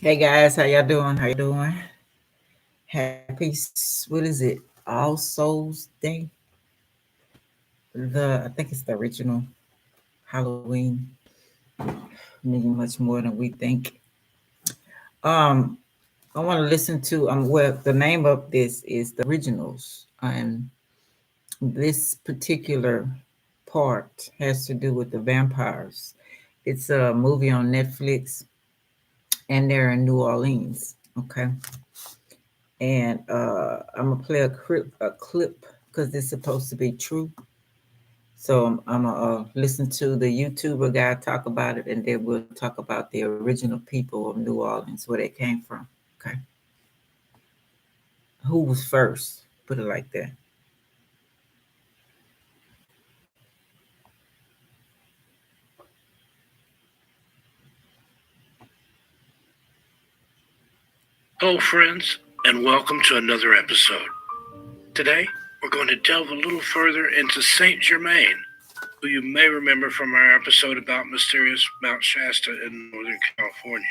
Hey guys, how y'all doing? How you doing? Happy, what is it? All Souls Day. I think it's the original Halloween, meaning much more than we think. Um, I want to listen to well, the name of this is the originals, and this particular part has to do with the vampires. It's a movie on Netflix, and they're in New Orleans. Okay, and I'm gonna play a clip because it's supposed to be true. So I'm gonna listen to the YouTuber guy talk about it, and then we'll talk about the original people of New Orleans, where they came from. Okay, who was first? Put it like that. Hello, friends, and welcome to another episode. Today, we're going to delve a little further into Saint Germain, who you may remember from our episode about mysterious Mount Shasta in Northern California.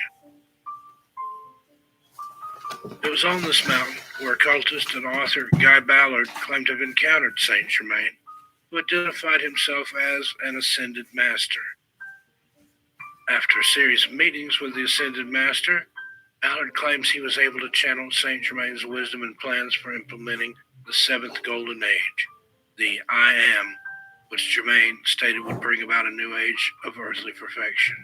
It was on this mountain where occultist and author Guy Ballard claimed to have encountered Saint Germain, who identified himself as an ascended master. After a series of meetings with the ascended master, Ballard claims he was able to channel Saint Germain's wisdom and plans for implementing the seventh golden age, the I Am, which Germain stated would bring about a new age of earthly perfection.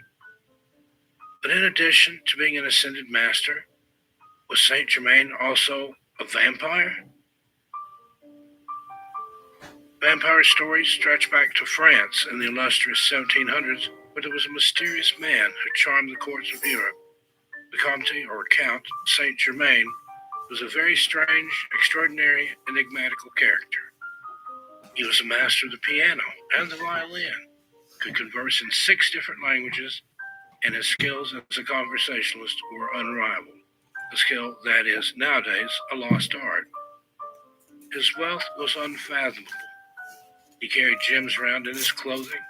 But in addition to being an ascended master, was Saint Germain also a vampire? Vampire stories stretch back to France in the illustrious 1700s, where there was a mysterious man who charmed the courts of Europe. The Comte or Count Saint Germain was a very strange, extraordinary, enigmatical character. He was a master of the piano and the violin, could converse in 6 different languages, and his skills as a conversationalist were unrivaled, a skill that is nowadays a lost art. His wealth was unfathomable. He carried gems around in his clothing,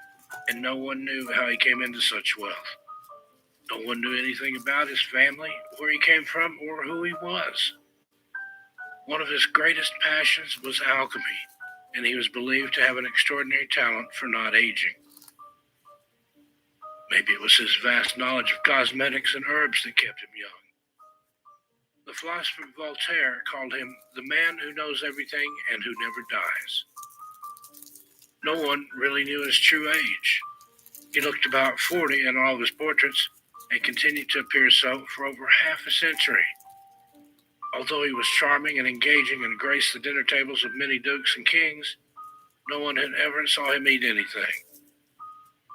and no one knew how he came into such wealth. No one knew anything about his family, where he came from, or who he was. One of his greatest passions was alchemy, and he was believed to have an extraordinary talent for not aging. Maybe it was his vast knowledge of cosmetics and herbs that kept him young. The philosopher Voltaire called him the man who knows everything and who never dies. No one really knew his true age. He looked about 40 in all of his portraits and continued to appear so for over half a century. Although he was charming and engaging and graced the dinner tables of many dukes and kings, no one had ever saw him eat anything.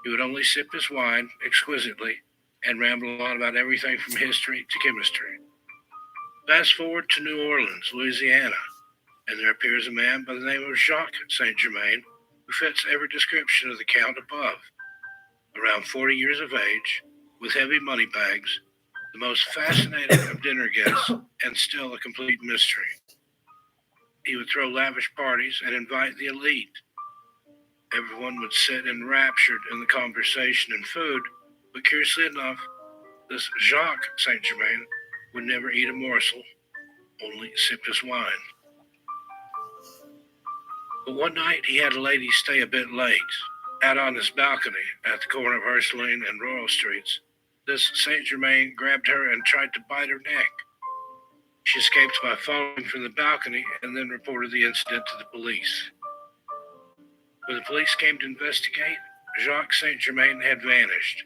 He would only sip his wine exquisitely and ramble on about everything from history to chemistry. Fast forward to New Orleans, Louisiana, and there appears a man by the name of Jacques Saint Germain who fits every description of the Count above. Around 40 years of age, with heavy money bags, the most fascinating of dinner guests, and still a complete mystery. He would throw lavish parties and invite the elite. Everyone would sit enraptured in the conversation and food, but curiously enough, this Jacques Saint Germain would never eat a morsel, only sip his wine. But one night he had a lady stay a bit late. Out on his balcony at the corner of Ursuline and Royal Streets, this Saint Germain grabbed her and tried to bite her neck. She escaped by falling from the balcony and then reported the incident to the police. When the police came to investigate, Jacques Saint Germain had vanished.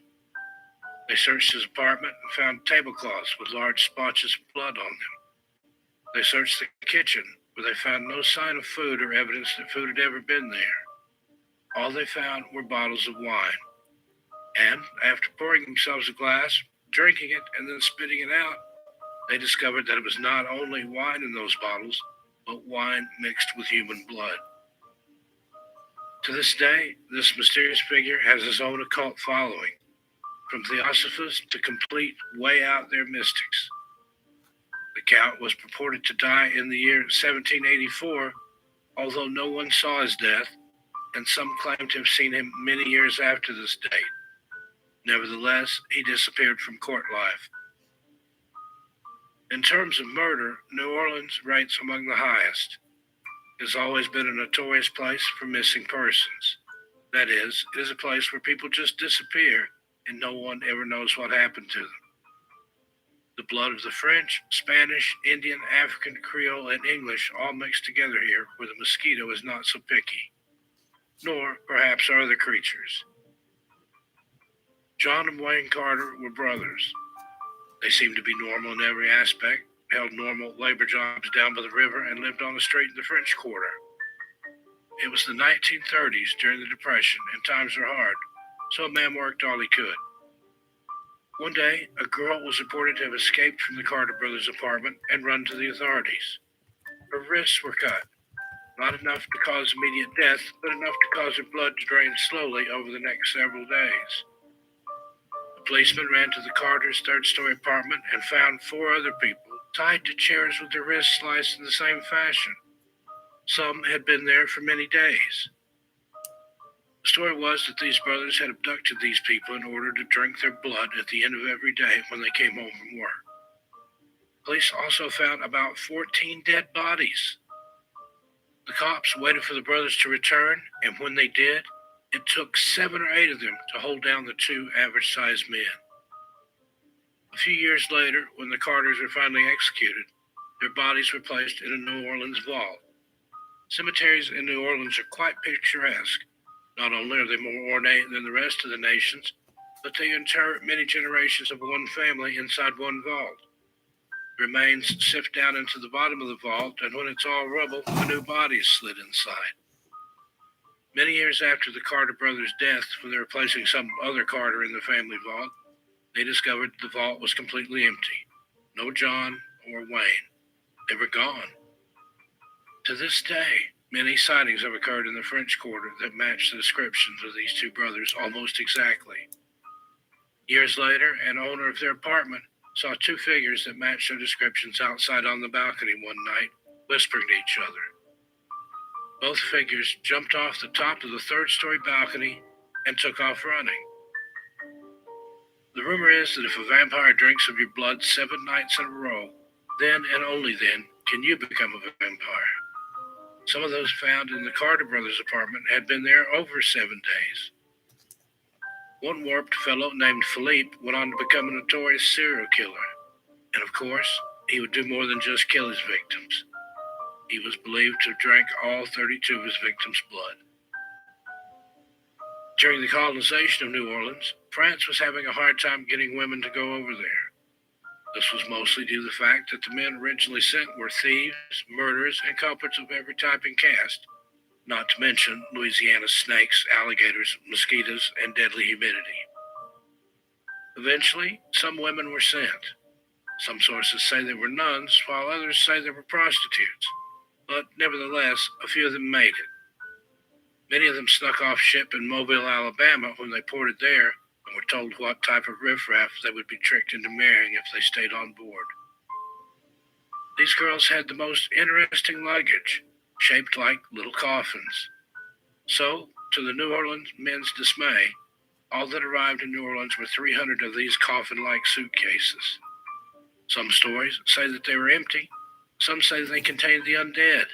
They searched his apartment and found tablecloths with large splotches of blood on them. They searched the kitchen, where they found no sign of food or evidence that food had ever been there. All they found were bottles of wine. And after pouring themselves a glass, drinking it, and then spitting it out, they discovered that it was not only wine in those bottles, but wine mixed with human blood. To this day, this mysterious figure has his own occult following, from theosophists to complete way out there mystics. The Count was purported to die in the year 1784, although no one saw his death, and some claim to have seen him many years after this date. Nevertheless, he disappeared from court life. In terms of murder, New Orleans ranks among the highest. It has always been a notorious place for missing persons. That is, it is a place where people just disappear and no one ever knows what happened to them. The blood of the French, Spanish, Indian, African, Creole, and English all mixed together here where the mosquito is not so picky, nor perhaps are other creatures. John and Wayne Carter were brothers. They seemed to be normal in every aspect, held normal labor jobs down by the river, and lived on the street in the French Quarter. It was the 1930s during the Depression, and times were hard, so a man worked all he could. One day, a girl was reported to have escaped from the Carter brothers' apartment and run to the authorities. Her wrists were cut, not enough to cause immediate death, but enough to cause her blood to drain slowly over the next several days. A policeman ran to the Carters' third-story apartment and found four other people tied to chairs with their wrists sliced in the same fashion. Some had been there for many days. The story was that these brothers had abducted these people in order to drink their blood at the end of every day when they came home from work. Police also found about 14 dead bodies. The cops waited for the brothers to return, and when they did, it took 7 or 8 of them to hold down the two average-sized men. A few years later, when the Carters were finally executed, their bodies were placed in a New Orleans vault. Cemeteries in New Orleans are quite picturesque. Not only are they more ornate than the rest of the nations, but they inter many generations of one family inside one vault. Remains sift down into the bottom of the vault, and when it's all rubble, a new body is slid inside. Many years after the Carter brothers' death, when they were placing some other Carter in the family vault, they discovered the vault was completely empty. No John or Wayne. They were gone. To this day, many sightings have occurred in the French Quarter that match the descriptions of these two brothers almost exactly. Years later, an owner of their apartment saw two figures that matched their descriptions outside on the balcony one night, whispering to each other. Both figures jumped off the top of the third-story balcony and took off running. The rumor is that if a vampire drinks of your blood 7 nights in a row, then and only then can you become a vampire. Some of those found in the Carter brothers' apartment had been there over 7 days. One warped fellow named Philippe went on to become a notorious serial killer. And of course, he would do more than just kill his victims. He was believed to have drank all 32 of his victims' blood. During the colonization of New Orleans, France was having a hard time getting women to go over there. This was mostly due to the fact that the men originally sent were thieves, murderers, and culprits of every type and caste, not to mention Louisiana's snakes, alligators, mosquitoes, and deadly humidity. Eventually, some women were sent. Some sources say they were nuns, while others say they were prostitutes. But nevertheless, a few of them made it. Many of them snuck off ship in Mobile, Alabama when they ported there and were told what type of riffraff they would be tricked into marrying if they stayed on board. These girls had the most interesting luggage, shaped like little coffins. So, to the New Orleans men's dismay, all that arrived in New Orleans were 300 of these coffin-like suitcases. Some stories say that they were empty. Some say they contained the undead.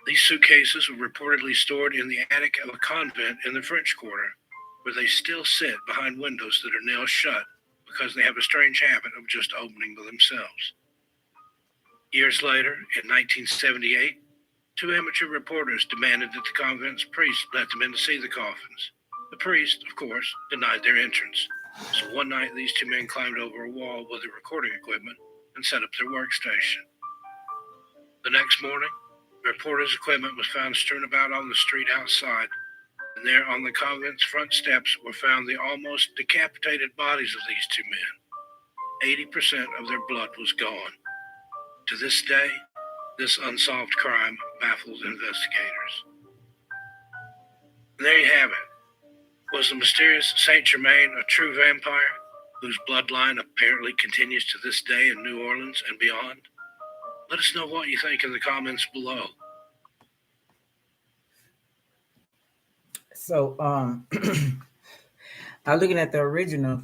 These suitcases were reportedly stored in the attic of a convent in the French Quarter, where they still sit behind windows that are nailed shut because they have a strange habit of just opening by themselves. Years later, in 1978, 2 amateur reporters demanded that the convent's priest let them in to see the coffins. The priest, of course, denied their entrance. So one night, these 2 men climbed over a wall with their recording equipment and set up their workstation. The next morning, the reporter's equipment was found strewn about on the street outside, and there on the convent's front steps were found the almost decapitated bodies of these 2 men. 80% of their blood was gone. To this day, this unsolved crime baffles investigators. And there you have it. Was the mysterious Saint Germain a true vampire, whose bloodline apparently continues to this day in New Orleans and beyond? Let us know what you think in the comments below. So, I'm looking at the original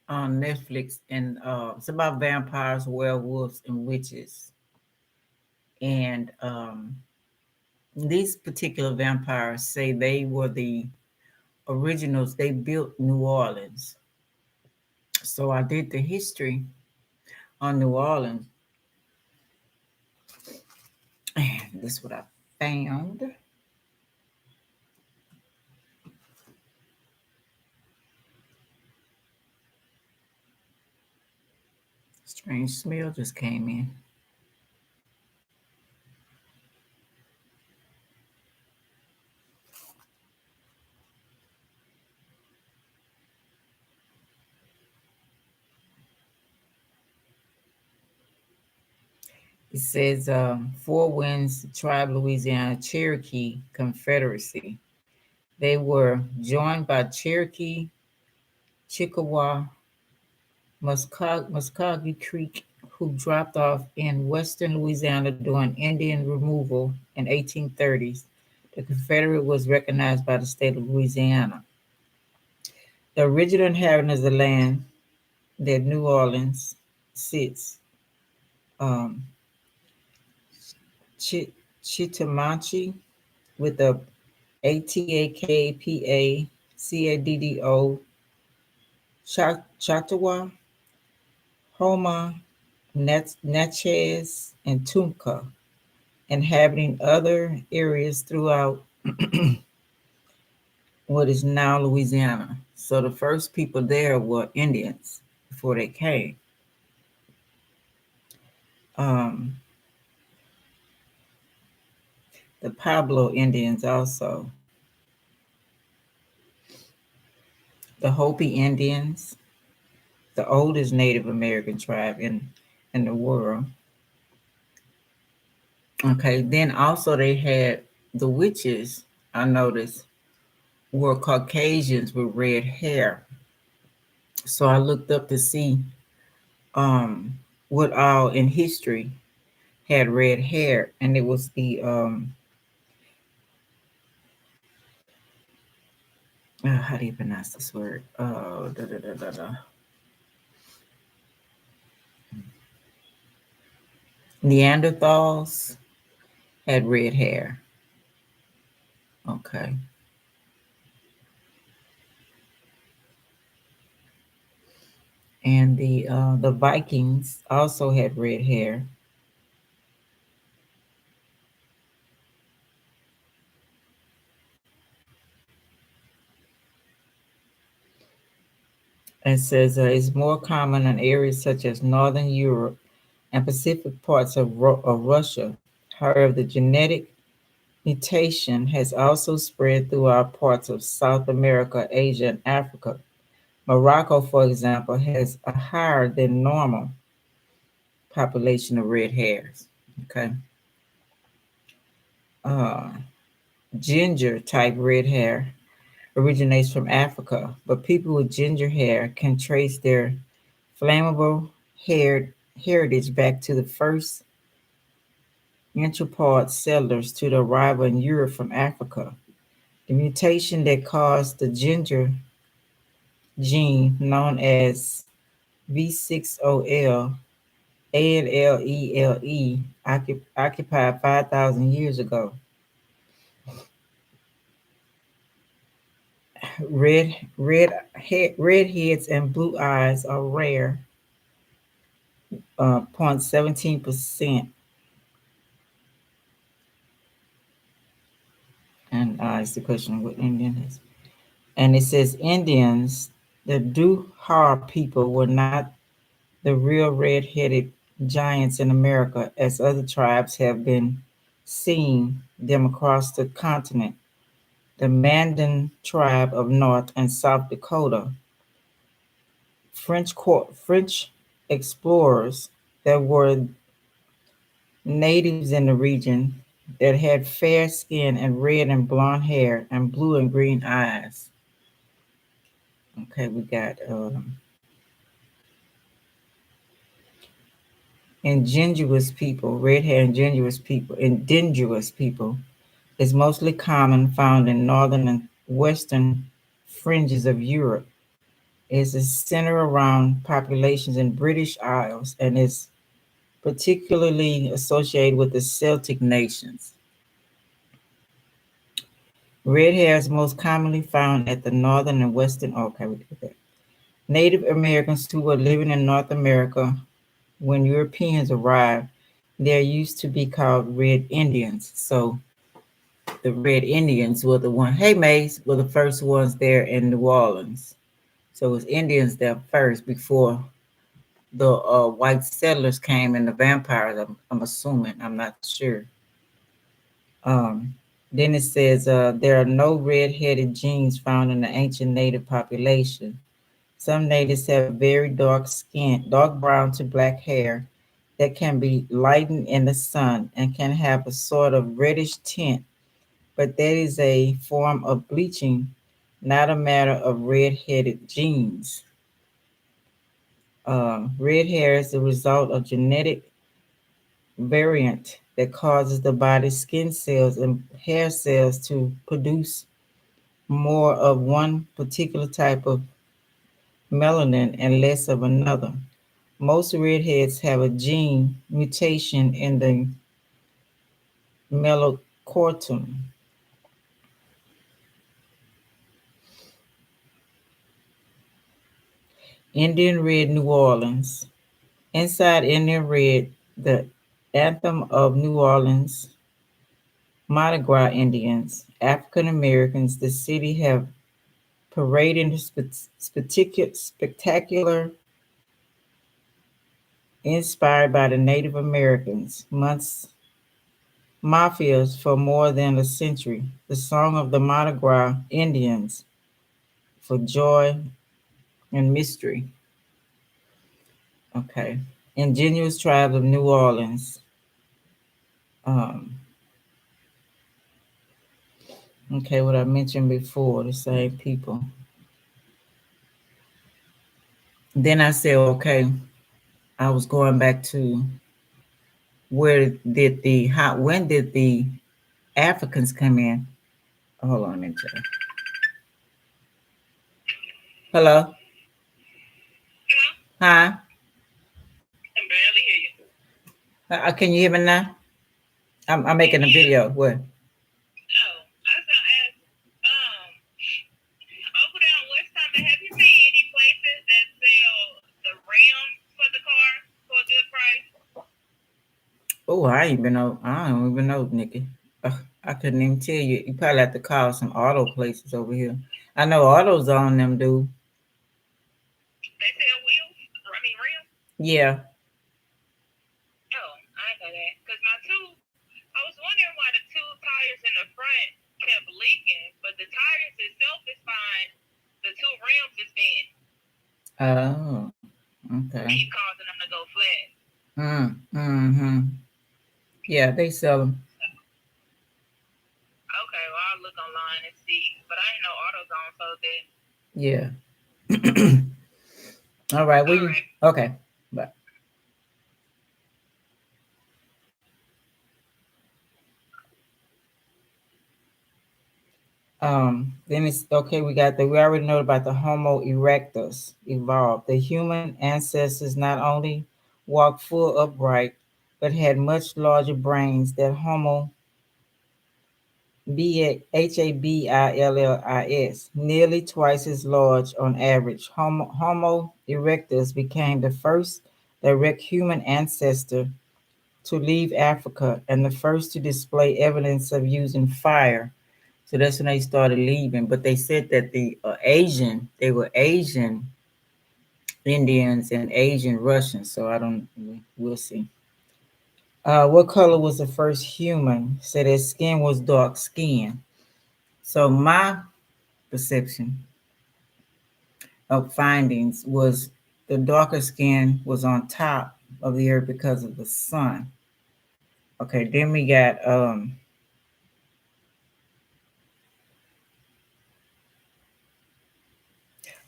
on Netflix, and it's about vampires, werewolves, and witches. And these particular vampires say they were the originals. They built New Orleans. So I did the history on New Orleans, and this is what I found. Strange smell just came in. It says Four Winds Tribe, Louisiana, Cherokee Confederacy. They were joined by Cherokee, Chickasaw, Muscogee Creek, who dropped off in western Louisiana during Indian removal in 1830s. The Confederate was recognized by the state of Louisiana. The original inhabitants of the land that New Orleans sits, um, Chitimachi, with the Atakpa Chattawa, Homa, Natchez, and Tumka, inhabiting other areas throughout what is now Louisiana. So the first people there were Indians before they came. Um, the Pablo Indians also, the Hopi Indians, the oldest Native American tribe in the world. Okay, then also they had the witches, I noticed, were Caucasians with red hair. So I looked up to see um, what all in history had red hair, and it was the how do you pronounce this word? Neanderthals had red hair. Okay, and the Vikings also had red hair. It says it's more common in areas such as Northern Europe and Pacific parts of Russia. However, the genetic mutation has also spread throughout parts of South America, Asia, and Africa. Morocco, for example, has a higher than normal population of red hairs. Okay. Uh, Ginger type red hair originates from Africa, but people with ginger hair can trace their flammable haired heritage back to the first anthropod settlers to the arrival in Europe from Africa. The mutation that caused the ginger gene, known as V6OL, ALLELE, occupied 5,000 years ago. Redheads and blue eyes are rare, 0.17%. And it's the question what Indian is. And it says Indians, the Duhar people, were not the real red-headed giants in America, as other tribes have been seen them across the continent. The Mandan tribe of North and South Dakota, French explorers that were natives in the region that had fair skin and red and blonde hair and blue and green eyes. Okay, we got indigenous people, red hair indigenous people is mostly common found in northern and western fringes of Europe. It's a center around populations in British Isles and is particularly associated with the Celtic nations. Red hair is most commonly found at the northern and western. Okay, we did that. Native Americans who were living in North America when Europeans arrived, there used to be called Red Indians. So the Red Indians were the one. Hey, Mays were the first ones there in New Orleans. So it was Indians there first before the white settlers came and the vampires. I'm assuming. I'm not sure. Um, then it says there are no red-headed genes found in the ancient native population. Some natives have very dark skin, dark brown to black hair that can be lightened in the sun and can have a sort of reddish tint, but that is a form of bleaching, not a matter of red-headed genes. Red hair is the result of genetic variant that causes the body's skin cells and hair cells to produce more of one particular type of melanin and less of another. Most redheads have a gene mutation in the melanocortin. Indian Red New Orleans. Inside Indian Red, the anthem of New Orleans, Mardi Gras Indians, African Americans, the city have parading spectacular inspired by the Native Americans, months mafias for more than a century. The song of the Mardi Gras Indians for joy and mystery. Okay. Ingenious tribes of New Orleans. Um, okay, what I mentioned before, the same people. Then I said, okay, I was going back to when did the Africans come in? Hold on a minute. Hello? Hi? Can barely hear you. Can you hear me now? I'm making a video. What? Oh, I was gonna ask, over there on West Summit, have you seen any places that sell the rims for the car for a good price? Oh, I don't even know, Nikki. I couldn't even tell you. You probably have to call some auto places over here. I know AutoZone them do. They sell wheels. I mean rims. Yeah. Oh, I know that. Cause my two, I was wondering why the two tires in the front kept leaking, but the tires itself is fine. The two rims is bent. Oh, okay. Keep causing them to go flat. Mm-hmm. Yeah, they sell them. Okay, well I'll look online and see. But I ain't know AutoZone sold that. Yeah. All right. Will All you? right. Okay. But then it's okay. We already know about the Homo erectus evolved. The human ancestors not only walked full upright, but had much larger brains than Homo Habillis, nearly twice as large on average. Homo erectus became the first direct human ancestor to leave Africa and the first to display evidence of using fire. So that's when they started leaving. But they said that they were Asian Indians and Asian Russians. So I don't, we'll see. What color was the first human? Said their skin was dark skin. So my perception of findings was the darker skin was on top of the earth because of the sun. Okay, then we got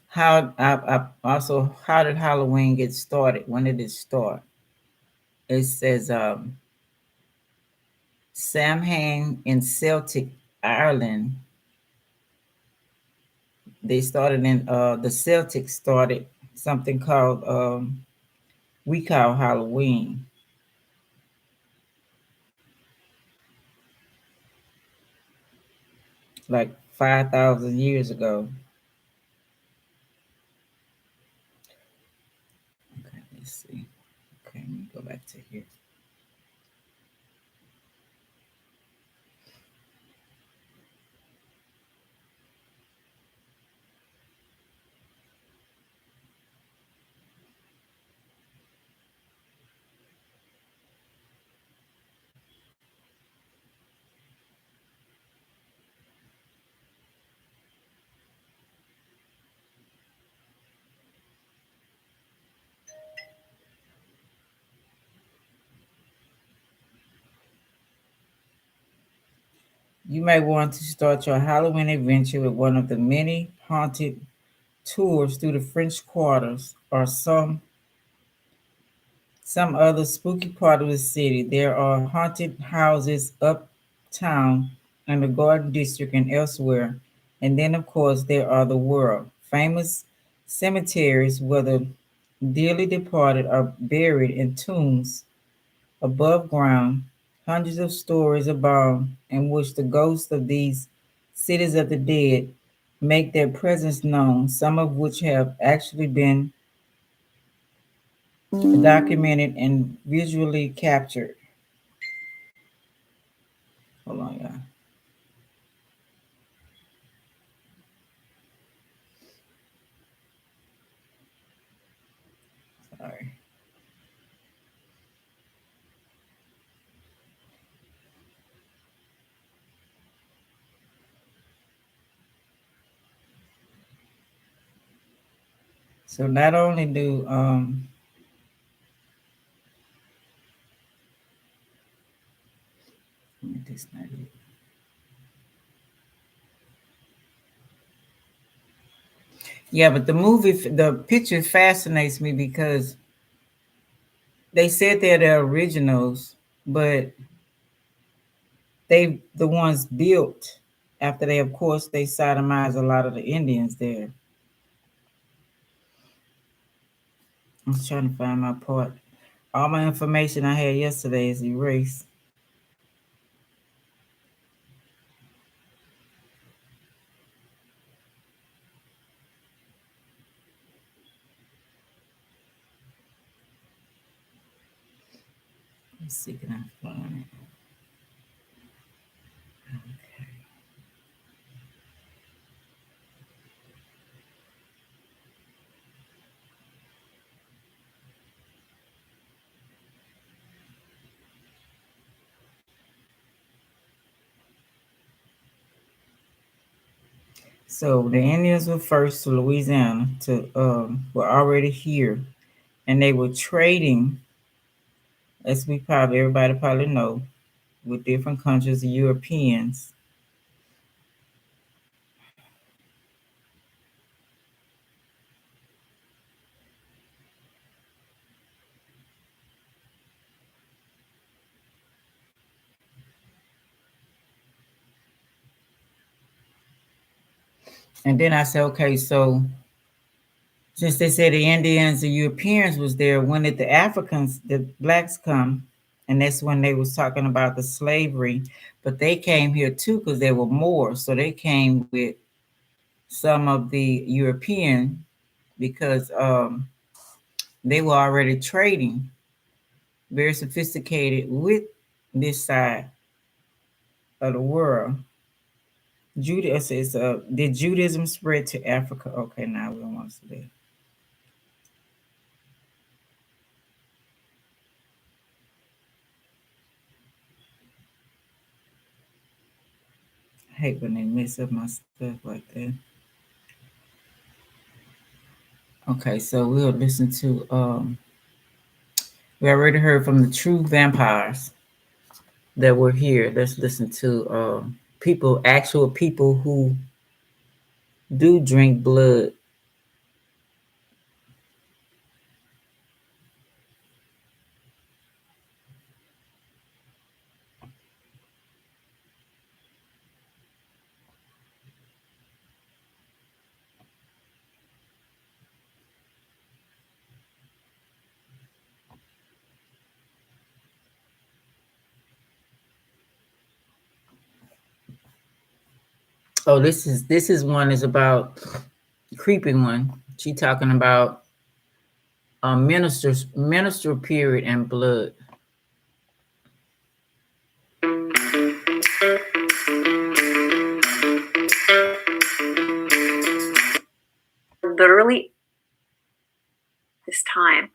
how did Halloween get started? When did it start? It says Samhain in Celtic Ireland They started in the Celtics started something called we call Halloween, like 5,000 years ago. Okay, let's see. Okay, let me go back to here. You may want to start your Halloween adventure with one of the many haunted tours through the French quarters or some other spooky part of the city. There are haunted houses uptown in the Garden District and elsewhere. And then, of course, there are the world famous cemeteries where the dearly departed are buried in tombs above ground. Hundreds of stories abound in which the ghosts of these cities of the dead make their presence known, some of which have actually been documented and visually captured. Hold on, y'all. Sorry. So not only do this not it. Yeah, but the picture fascinates me because they said they're the originals, but they the ones built after they, of course, they sodomized a lot of the Indians there. I'm trying to find my part. All my information I had yesterday is erased. Let's see, can I find it? So the Indians were first to Louisiana to were already here, and they were trading, as we probably everybody probably know, with different countries, the Europeans. And then I said, okay, so since they said the Indians, the Europeans was there, when did the Africans, the blacks come? And that's when they was talking about the slavery. But they came here too because there were more. So they came with some of the European because they were already trading, very sophisticated with this side of the world. Judaism is did Judaism spread to Africa? Okay, now we don't want to see that. I hate when they mess up my stuff like that. Okay, so we'll listen to we already heard from the true vampires that were here. Let's listen to people, actual people who do drink blood. Oh, this is one is about creeping one. She talking about minister period and blood. Literally this time.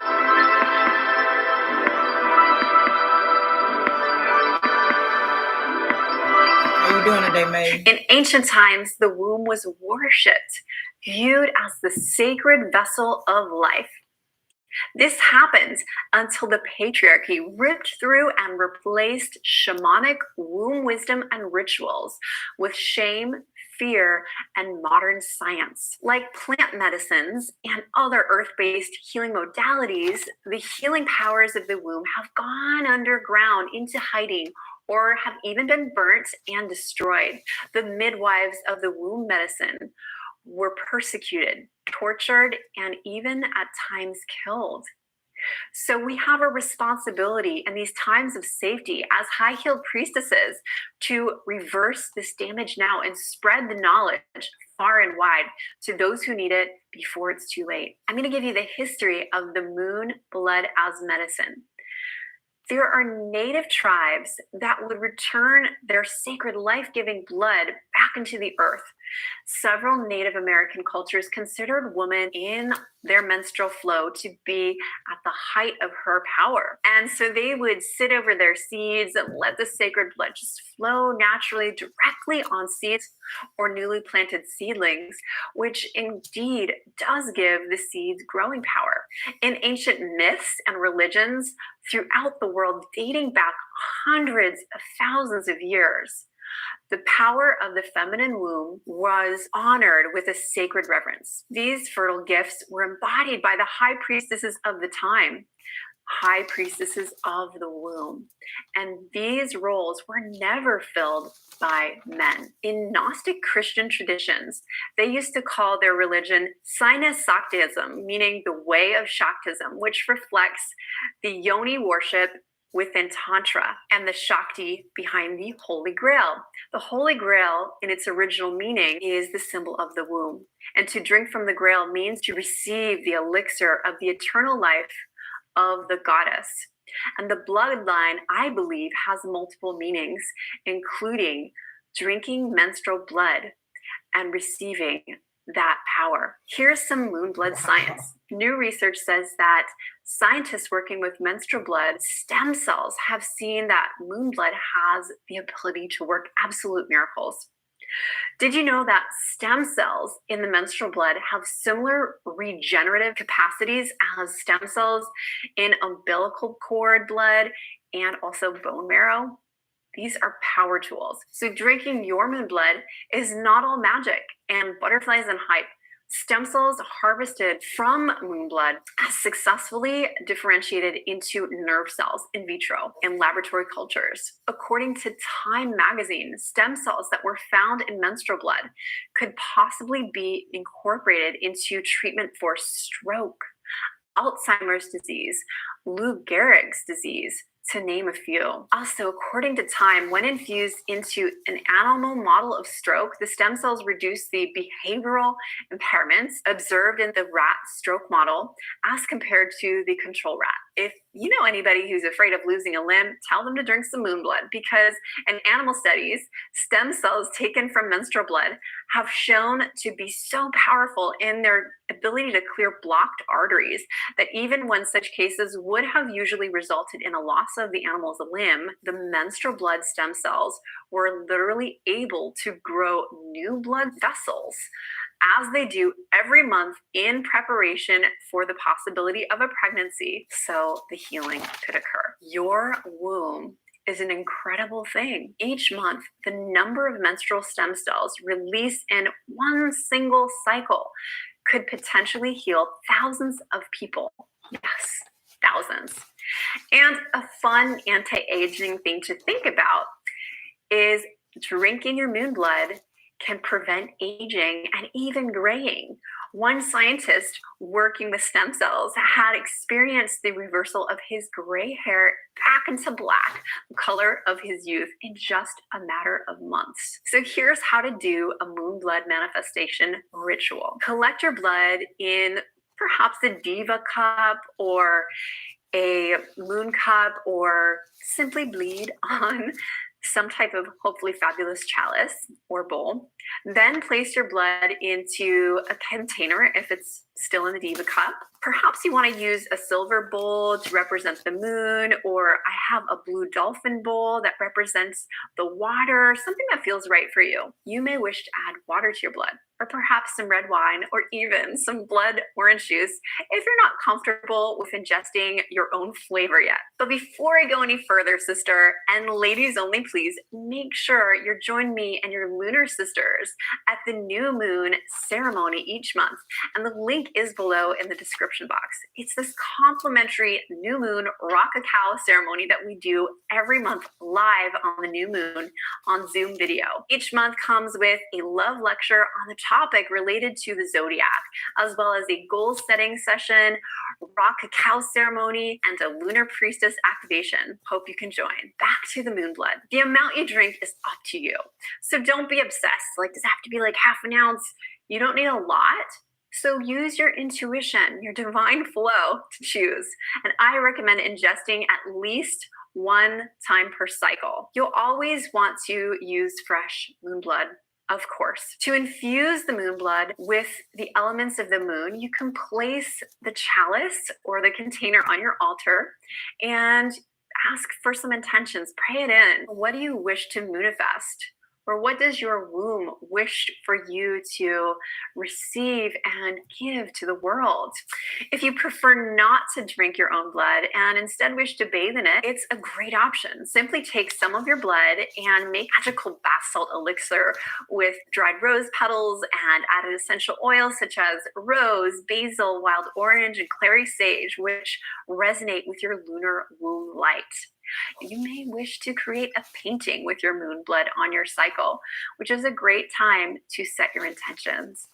How you doing today, May? In ancient times, the womb was worshipped, viewed as the sacred vessel of life. This happened until the patriarchy ripped through and replaced shamanic womb wisdom and rituals with shame, fear, and modern science. Like plant medicines and other earth-based healing modalities, the healing powers of the womb have gone underground into hiding or have even been burnt and destroyed. The midwives of the womb medicine were persecuted, tortured, and even at times killed. So we have a responsibility in these times of safety as high-heeled priestesses to reverse this damage now and spread the knowledge far and wide to those who need it before it's too late. I'm going to give you the history of the moon blood as medicine. There are native tribes that would return their sacred life-giving blood back into the earth. Several Native American cultures considered woman in their menstrual flow to be at the height of her power. And so they would sit over their seeds and let the sacred blood just flow naturally directly on seeds or newly planted seedlings, which indeed does give the seeds growing power. In ancient myths and religions throughout the world, dating back hundreds of thousands of years, the power of the feminine womb was honored with a sacred reverence. These fertile gifts were embodied by the high priestesses of the time, high priestesses of the womb. And these roles were never filled by men. In Gnostic Christian traditions, they used to call their religion Sinesaktism, meaning the way of Shaktism, which reflects the yoni worship within Tantra and the Shakti behind the Holy Grail. The Holy Grail, in its original meaning, is the symbol of the womb. And to drink from the Grail means to receive the elixir of the eternal life of the goddess. And the bloodline, I believe, has multiple meanings, including drinking menstrual blood and receiving that power. Here's some moon blood science. New research says that scientists working with menstrual blood stem cells have seen that moon blood has the ability to work absolute miracles. Did you know that stem cells in the menstrual blood have similar regenerative capacities as stem cells in umbilical cord blood and also bone marrow? These are power tools. So drinking your moon blood is not all magic and butterflies and hype. Stem cells harvested from moon blood are successfully differentiated into nerve cells in vitro in laboratory cultures. According to Time magazine, stem cells that were found in menstrual blood could possibly be incorporated into treatment for stroke, Alzheimer's disease, Lou Gehrig's disease, to name a few. Also, according to Time, when infused into an animal model of stroke, the stem cells reduce the behavioral impairments observed in the rat stroke model as compared to the control rat. If you know anybody who's afraid of losing a limb, tell them to drink some moon blood, because in animal studies, stem cells taken from menstrual blood have shown to be so powerful in their ability to clear blocked arteries that even when such cases would have usually resulted in a loss of the animal's limb, the menstrual blood stem cells were literally able to grow new blood vessels, as they do every month in preparation for the possibility of a pregnancy, so the healing could occur. Your womb is an incredible thing. Each month, the number of menstrual stem cells released in one single cycle could potentially heal thousands of people. Yes, thousands. And a fun anti-aging thing to think about is drinking your moon blood can prevent aging and even graying. One scientist working with stem cells had experienced the reversal of his gray hair back into black, the color of his youth, in just a matter of months. So here's how to do a moon blood manifestation ritual. Collect your blood in perhaps a diva cup or a moon cup, or simply bleed on some type of hopefully fabulous chalice or bowl. Then place your blood into a container if it's still in the diva cup. Perhaps you want to use a silver bowl to represent the moon, or I have a blue dolphin bowl that represents the water, something that feels right for you. You may wish to add water to your blood, or perhaps some red wine, or even some blood orange juice if you're not comfortable with ingesting your own flavor yet. But before I go any further, sister, and ladies only, please make sure you join me and your lunar sisters at the new moon ceremony each month. And the link is below in the description box. It's this complimentary new moon rock cacao ceremony that we do every month live on the new moon on Zoom video. Each month comes with a love lecture on the topic related to the zodiac, as well as a goal setting session, rock cacao ceremony, and a lunar priestess activation. Hope you can join. Back to the moon blood. The amount you drink is up to you. So don't be obsessed. Like, does it have to be like half an ounce? You don't need a lot. So use your intuition, your divine flow to choose. And I recommend ingesting at least one time per cycle. You'll always want to use fresh moon blood, of course. To infuse the moon blood with the elements of the moon, you can place the chalice or the container on your altar and ask for some intentions. Pray it in. What do you wish to manifest? Or what does your womb wish for you to receive and give to the world? If you prefer not to drink your own blood and instead wish to bathe in it, it's a great option. Simply take some of your blood and make magical bath salt elixir with dried rose petals and added essential oils such as rose, basil, wild orange, and clary sage, which resonate with your lunar womb light. You may wish to create a painting with your moon blood on your cycle, which is a great time to set your intentions.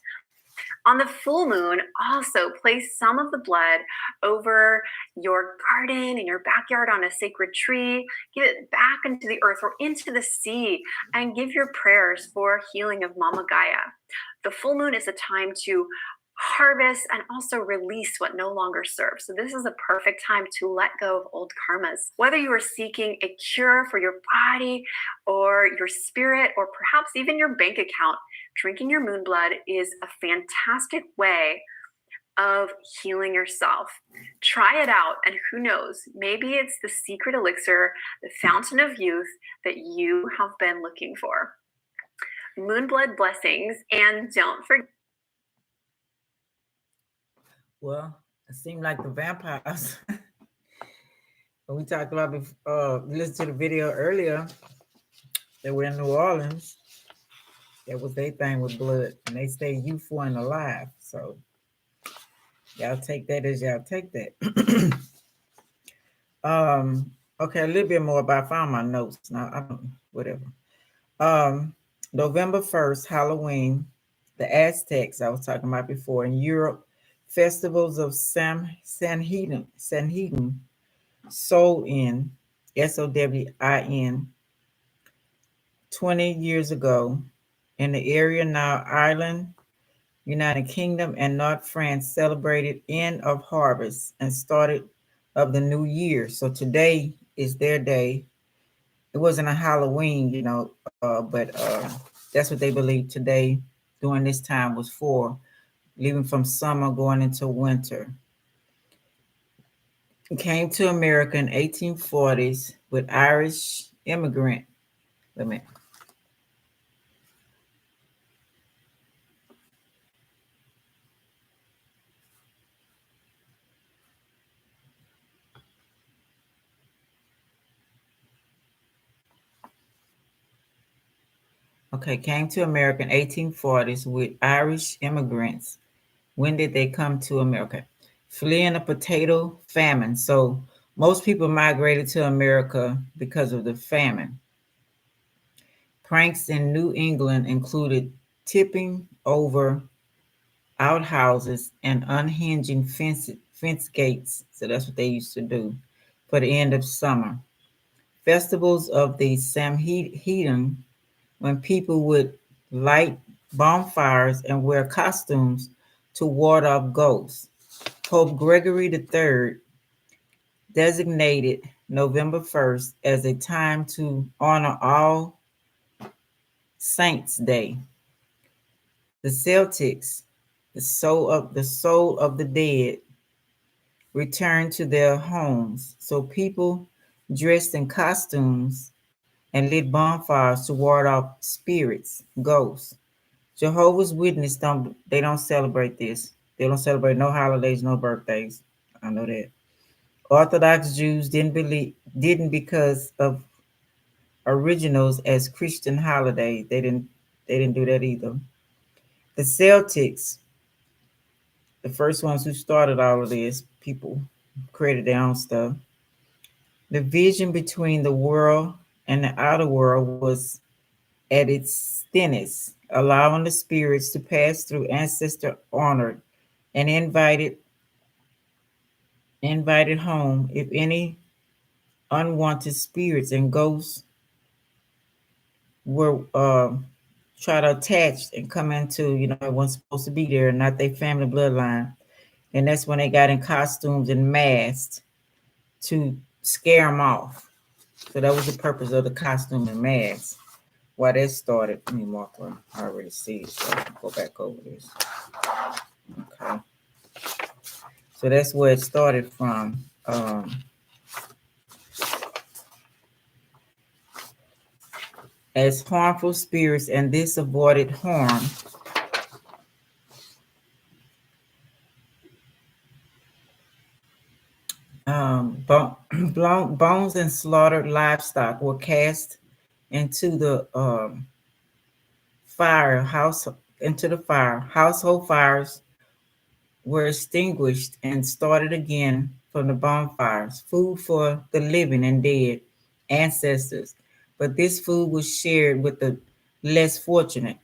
On the full moon, also place some of the blood over your garden in your backyard on a sacred tree. Give it back into the earth or into the sea and give your prayers for healing of Mama Gaia. The full moon is a time to harvest and also release what no longer serves. So this is a perfect time to let go of old karmas. Whether you are seeking a cure for your body or your spirit, or perhaps even your bank account, drinking your moon blood is a fantastic way of healing yourself. Try it out, and who knows, maybe it's the secret elixir, the fountain of youth that you have been looking for. Moon blood blessings, and don't forget. Well, it seemed like the vampires. When we talked about listened to the video earlier, they were in New Orleans. That was their thing with blood, and they stay youthful and alive. So y'all take that as y'all take that. Okay, a little bit more about. I found my notes now. I don't whatever. November 1st, Halloween. The Aztecs I was talking about before in Europe. Festivals of Sanhedrin, Sowin, Sowin, 20 years ago. In the area now, Ireland, United Kingdom, and North France celebrated end of harvest and started of the new year. So today is their day. It wasn't a Halloween, but that's what they believe today during this time was for. Leaving from summer going into winter. He came to America in 1840s with Irish immigrant. Wait a minute. Okay, came to America in 1840s with Irish immigrants. When did they come to America? Fleeing a potato famine. So most people migrated to America because of the famine. Pranks in New England included tipping over outhouses, and unhinging fence gates. So that's what they used to do for the end of summer. Festivals of the Samhain, when people would light bonfires and wear costumes to ward off ghosts. Pope Gregory III designated November 1st as a time to honor All Saints' Day. The Celtics, the soul of the dead, returned to their homes. So people dressed in costumes and lit bonfires to ward off spirits, ghosts. Jehovah's Witnesses don't celebrate this. They don't celebrate no holidays, no birthdays. I know that. Orthodox Jews didn't because of originals as Christian holiday. They didn't do that either. The Celtics, the first ones who started all of this, people created their own stuff. The vision between the world and the outer world was at its thinnest, allowing the spirits to pass through ancestor honored and invited home if any unwanted spirits and ghosts were try to attach and come into, it wasn't supposed to be there, not their family bloodline. And that's when they got in costumes and masks to scare them off. So that was the purpose of the costume and mask. Why that started, let me mark one. I already see it, so I can go back over this. Okay. So that's where it started from. As harmful spirits, and this avoided harm. Bones and slaughtered livestock were cast into the fire. Household fires were extinguished and started again from the bonfires. Food for the living and dead ancestors, but this food was shared with the less fortunate.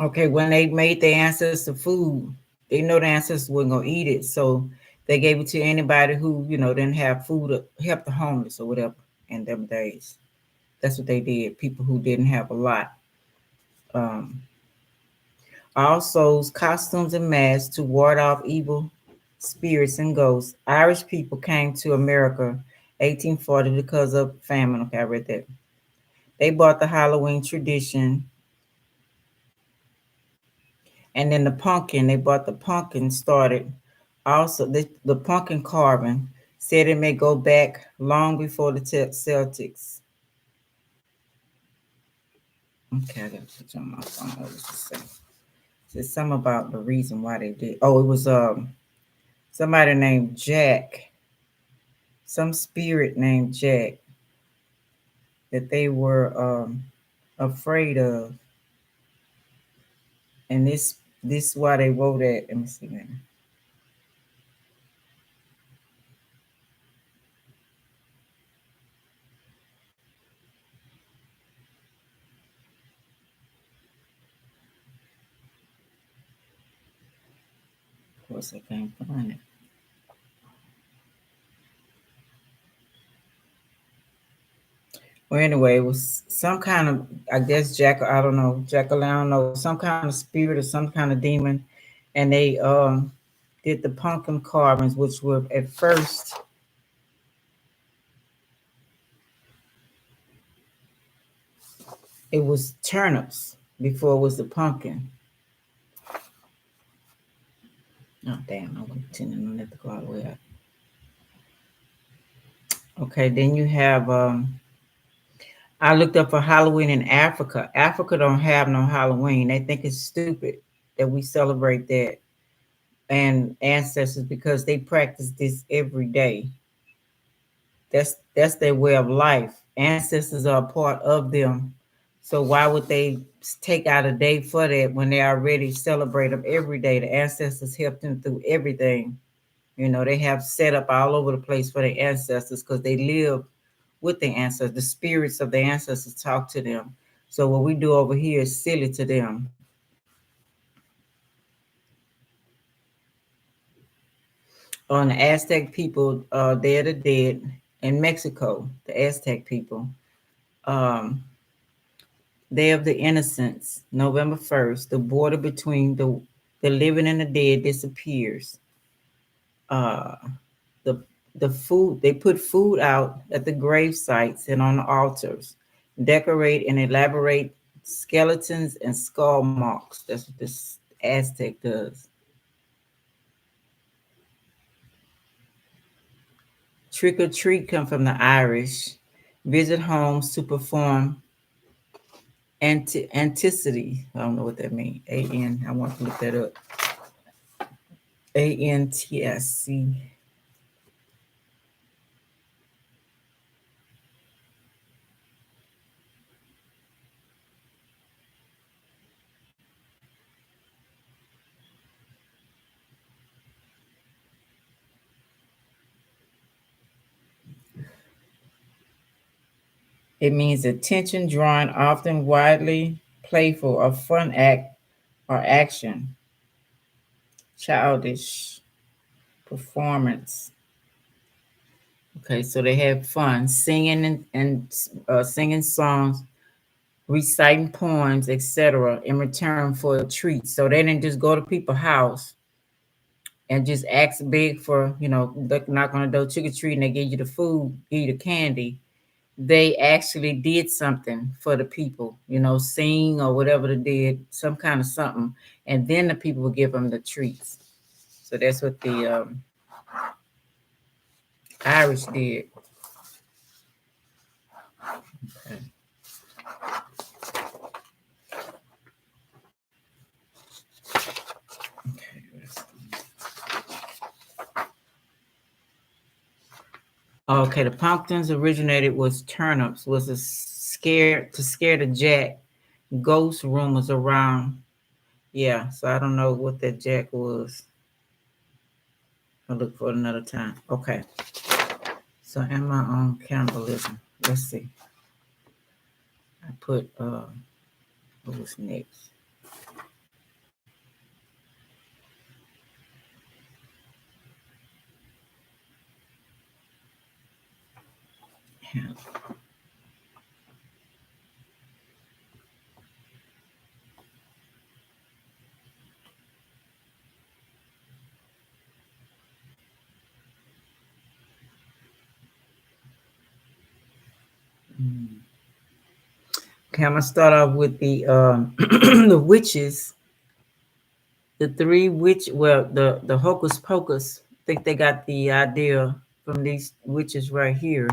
Okay, when they made their ancestor food, they know the ancestors weren't gonna eat it, so they gave it to anybody who didn't have food to help the homeless or whatever in them days. That's what they did. People who didn't have a lot. Um, Also, costumes and masks to ward off evil spirits and ghosts. Irish people came to America 1840 because of famine. Okay, I read that. They bought the Halloween tradition, and then they bought the pumpkin started. Also, the pumpkin carving said it may go back long before the Celtics. Okay, I got to put you on my phone. What was it say? Said something about the reason why they did. Oh, it was somebody named Jack, some spirit named Jack that they were afraid of, and this why they wrote that. Let me see, man. Of course, I can't find it. Well, anyway, it was some kind of, I guess, I don't know, Jackal, I don't know, some kind of spirit or some kind of demon, and they did the pumpkin carvings, which were at first it was turnips before it was the pumpkin. Oh damn! I went to let the go all the way up. Okay, then you have I looked up for Halloween in Africa. Africa don't have no Halloween. They think it's stupid that we celebrate that and ancestors because they practice this every day. That's their way of life. Ancestors are a part of them. So why would they take out a day for that when they already celebrate them every day? The ancestors helped them through everything. They have set up all over the place for their ancestors because they live with their ancestors. The spirits of their ancestors talk to them. So what we do over here is silly to them. on the Aztec people, Day of the Dead in Mexico, the Aztec people. Um, Day of the Innocents, November 1st, the border between the living and the dead disappears. Uh, the the food they put food out at the grave sites and on the altars, decorate and elaborate skeletons and skull marks. That's what this Aztec does. Trick or treat come from the Irish. Visit homes to perform anticity. I don't know what that means. A-N. I want to look that up. ANTSC. It means attention drawn, often widely playful, or fun act or action. Childish performance. Okay, so they have fun singing and singing songs, reciting poems, etc., in return for a treat. So they didn't just go to people's house and just ask big for, they're not going to do trick or treat and they give you the food, give you the candy. They actually did something for the people, sing or whatever they did, some kind of something, and then the people would give them the treats. So that's what the Irish did. Okay. Okay, the pumpkins originated was turnips, was a scare the jack, ghost rumors around. Yeah, so I don't know what that jack was. I'll look for it another time. Okay. So am I on cannibalism? Let's see. I put what was next? Yeah. Okay, I'm gonna start off with the the witches, the three witch. Well, the hocus pocus. I think they got the idea from these witches right here,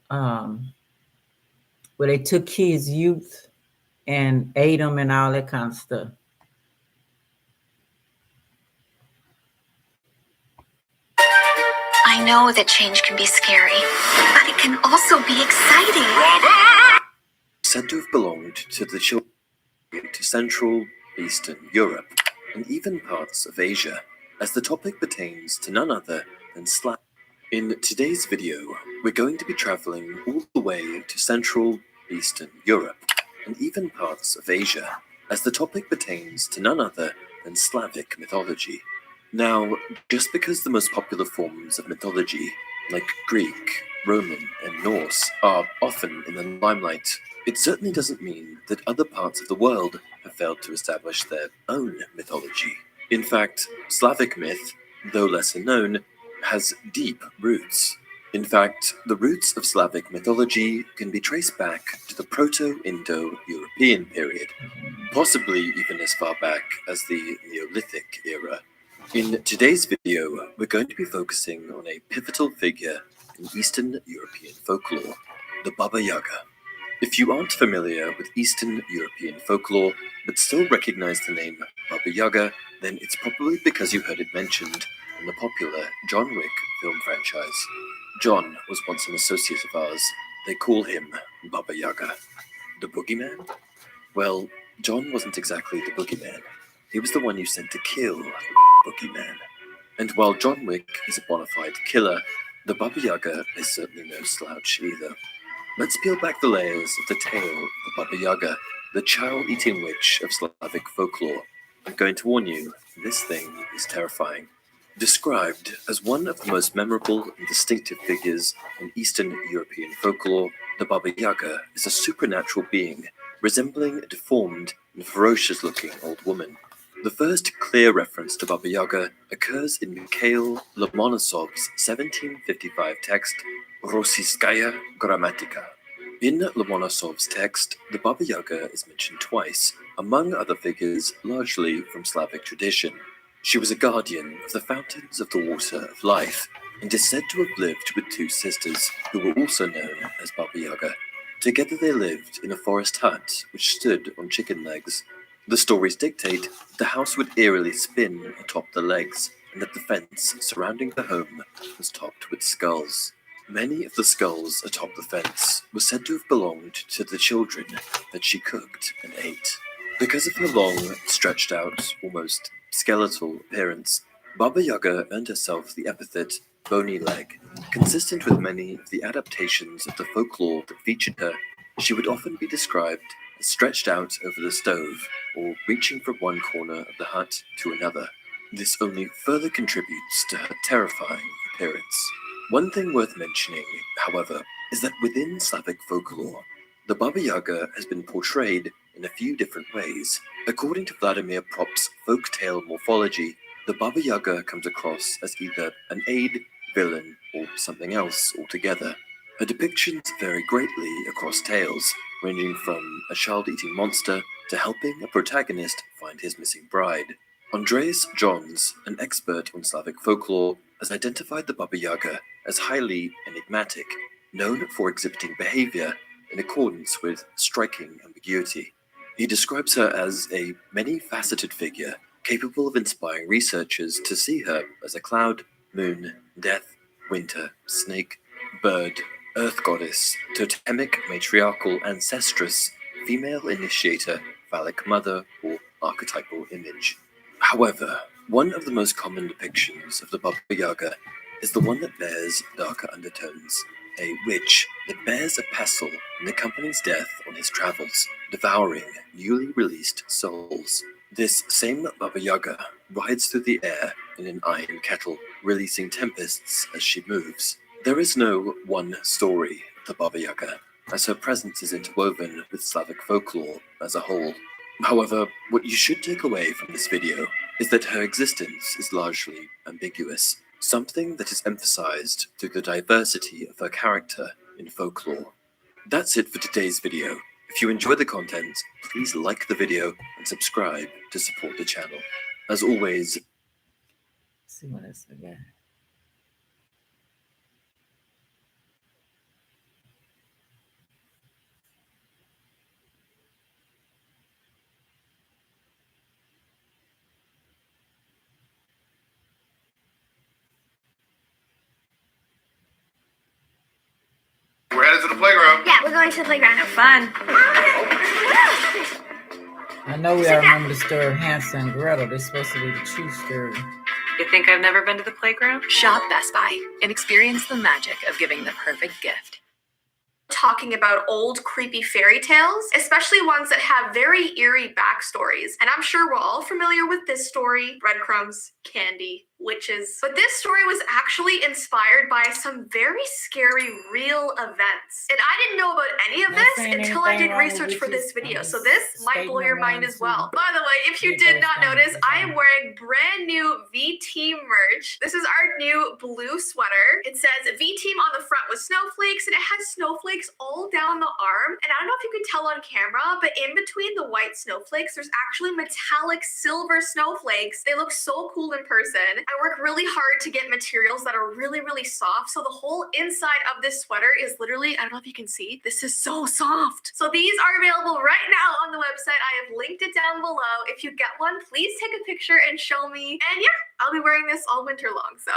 um, where they took kids' youth and ate them and all that kind of stuff. I know that change can be scary, but it can also be exciting. Said to have belonged to the children to Central, Eastern Europe, and even parts of Asia, as the topic pertains to none other than Slav. In today's video, we're going to be traveling all the way to Central, Eastern Europe, and even parts of Asia, as the topic pertains to none other than Slavic mythology. Now, just because the most popular forms of mythology, like Greek, Roman, and Norse, are often in the limelight, it certainly doesn't mean that other parts of the world have failed to establish their own mythology. In fact, Slavic myth, though lesser known, has deep roots. In fact, the roots of Slavic mythology can be traced back to the Proto-Indo-European period, possibly even as far back as the Neolithic era. In today's video, we're going to be focusing on a pivotal figure in Eastern European folklore, the Baba Yaga. If you aren't familiar with Eastern European folklore, but still recognize the name Baba Yaga, then it's probably because you heard it mentioned in the popular John Wick film franchise. John was once an associate of ours. They call him Baba Yaga. The boogeyman? Well, John wasn't exactly the boogeyman. He was the one you sent to kill the boogeyman. And while John Wick is a bona fide killer, the Baba Yaga is certainly no slouch either. Let's peel back the layers of the tale of the Baba Yaga, the chow-eating witch of Slavic folklore. I'm going to warn you, this thing is terrifying. Described as one of the most memorable and distinctive figures in Eastern European folklore, the Baba Yaga is a supernatural being resembling a deformed and ferocious-looking old woman. The first clear reference to Baba Yaga occurs in Mikhail Lomonosov's 1755 text, Rossiyskaya Grammatika. In Lomonosov's text, the Baba Yaga is mentioned twice, among other figures largely from Slavic tradition. She was a guardian of the fountains of the water of life, and is said to have lived with two sisters, who were also known as Baba Yaga. Together they lived in a forest hut which stood on chicken legs. The stories dictate that the house would eerily spin atop the legs, and that the fence surrounding the home was topped with skulls. Many of the skulls atop the fence were said to have belonged to the children that she cooked and ate. Because of her long, stretched out, almost skeletal appearance, Baba Yaga earned herself the epithet bony leg. Consistent with many of the adaptations of the folklore that featured her, she would often be described as stretched out over the stove, or reaching from one corner of the hut to another. This only further contributes to her terrifying appearance. One thing worth mentioning, however, is that within Slavic folklore, the Baba Yaga has been portrayed in a few different ways. According to Vladimir Prop's folktale morphology, the Baba Yaga comes across as either an aide, villain, or something else altogether. Her depictions vary greatly across tales, ranging from a child-eating monster to helping a protagonist find his missing bride. Andreas Johns, an expert on Slavic folklore, has identified the Baba Yaga as highly enigmatic, known for exhibiting behavior in accordance with striking ambiguity. He describes her as a many-faceted figure, capable of inspiring researchers to see her as a cloud, moon, death, winter, snake, bird, earth goddess, totemic matriarchal ancestress, female initiator, phallic mother, or archetypal image. However, one of the most common depictions of the Baba Yaga is the one that bears darker undertones, a witch that bears a pestle and accompanies death on his travels, devouring newly released souls. This same Baba Yaga rides through the air in an iron kettle, releasing tempests as she moves. There is no one story of the Baba Yaga, as her presence is interwoven with Slavic folklore as a whole. However, what you should take away from this video is that her existence is largely ambiguous, something that is emphasized through the diversity of her character in folklore. That's it for today's video. If you enjoy the content, please like the video and subscribe to support the channel. As always, Let's see what else I got. We're headed to the playground. Yeah, we're going to the playground. Have fun. I know we all remember the story of Hansel and Gretel. This is supposed to be the true story. You think I've never been to the playground? Shop Best Buy. And experience the magic of giving the perfect gift. Talking about old creepy fairy tales, especially ones that have very eerie backstories. And I'm sure we're all familiar with this story: breadcrumbs, candy, witches. But this story was actually inspired by some very scary real events. And I didn't know about any of this until I did research for this video. So this might blow your mind as well. By the way, if you did not notice, I am wearing brand new V-Team merch. This is our new blue sweater. It says V-Team on the front with snowflakes, and it has snowflakes all down the arm. And I don't know if you can tell on camera, but in between the white snowflakes, there's actually metallic silver snowflakes. They look so cool in person. I work really hard to get materials that are really, really soft. So the whole inside of this sweater is literally, I don't know if you can see, this is so soft. So these are available right now on the website. I have linked it down below. If you get one, please take a picture and show me. And yeah, I'll be wearing this all winter long, so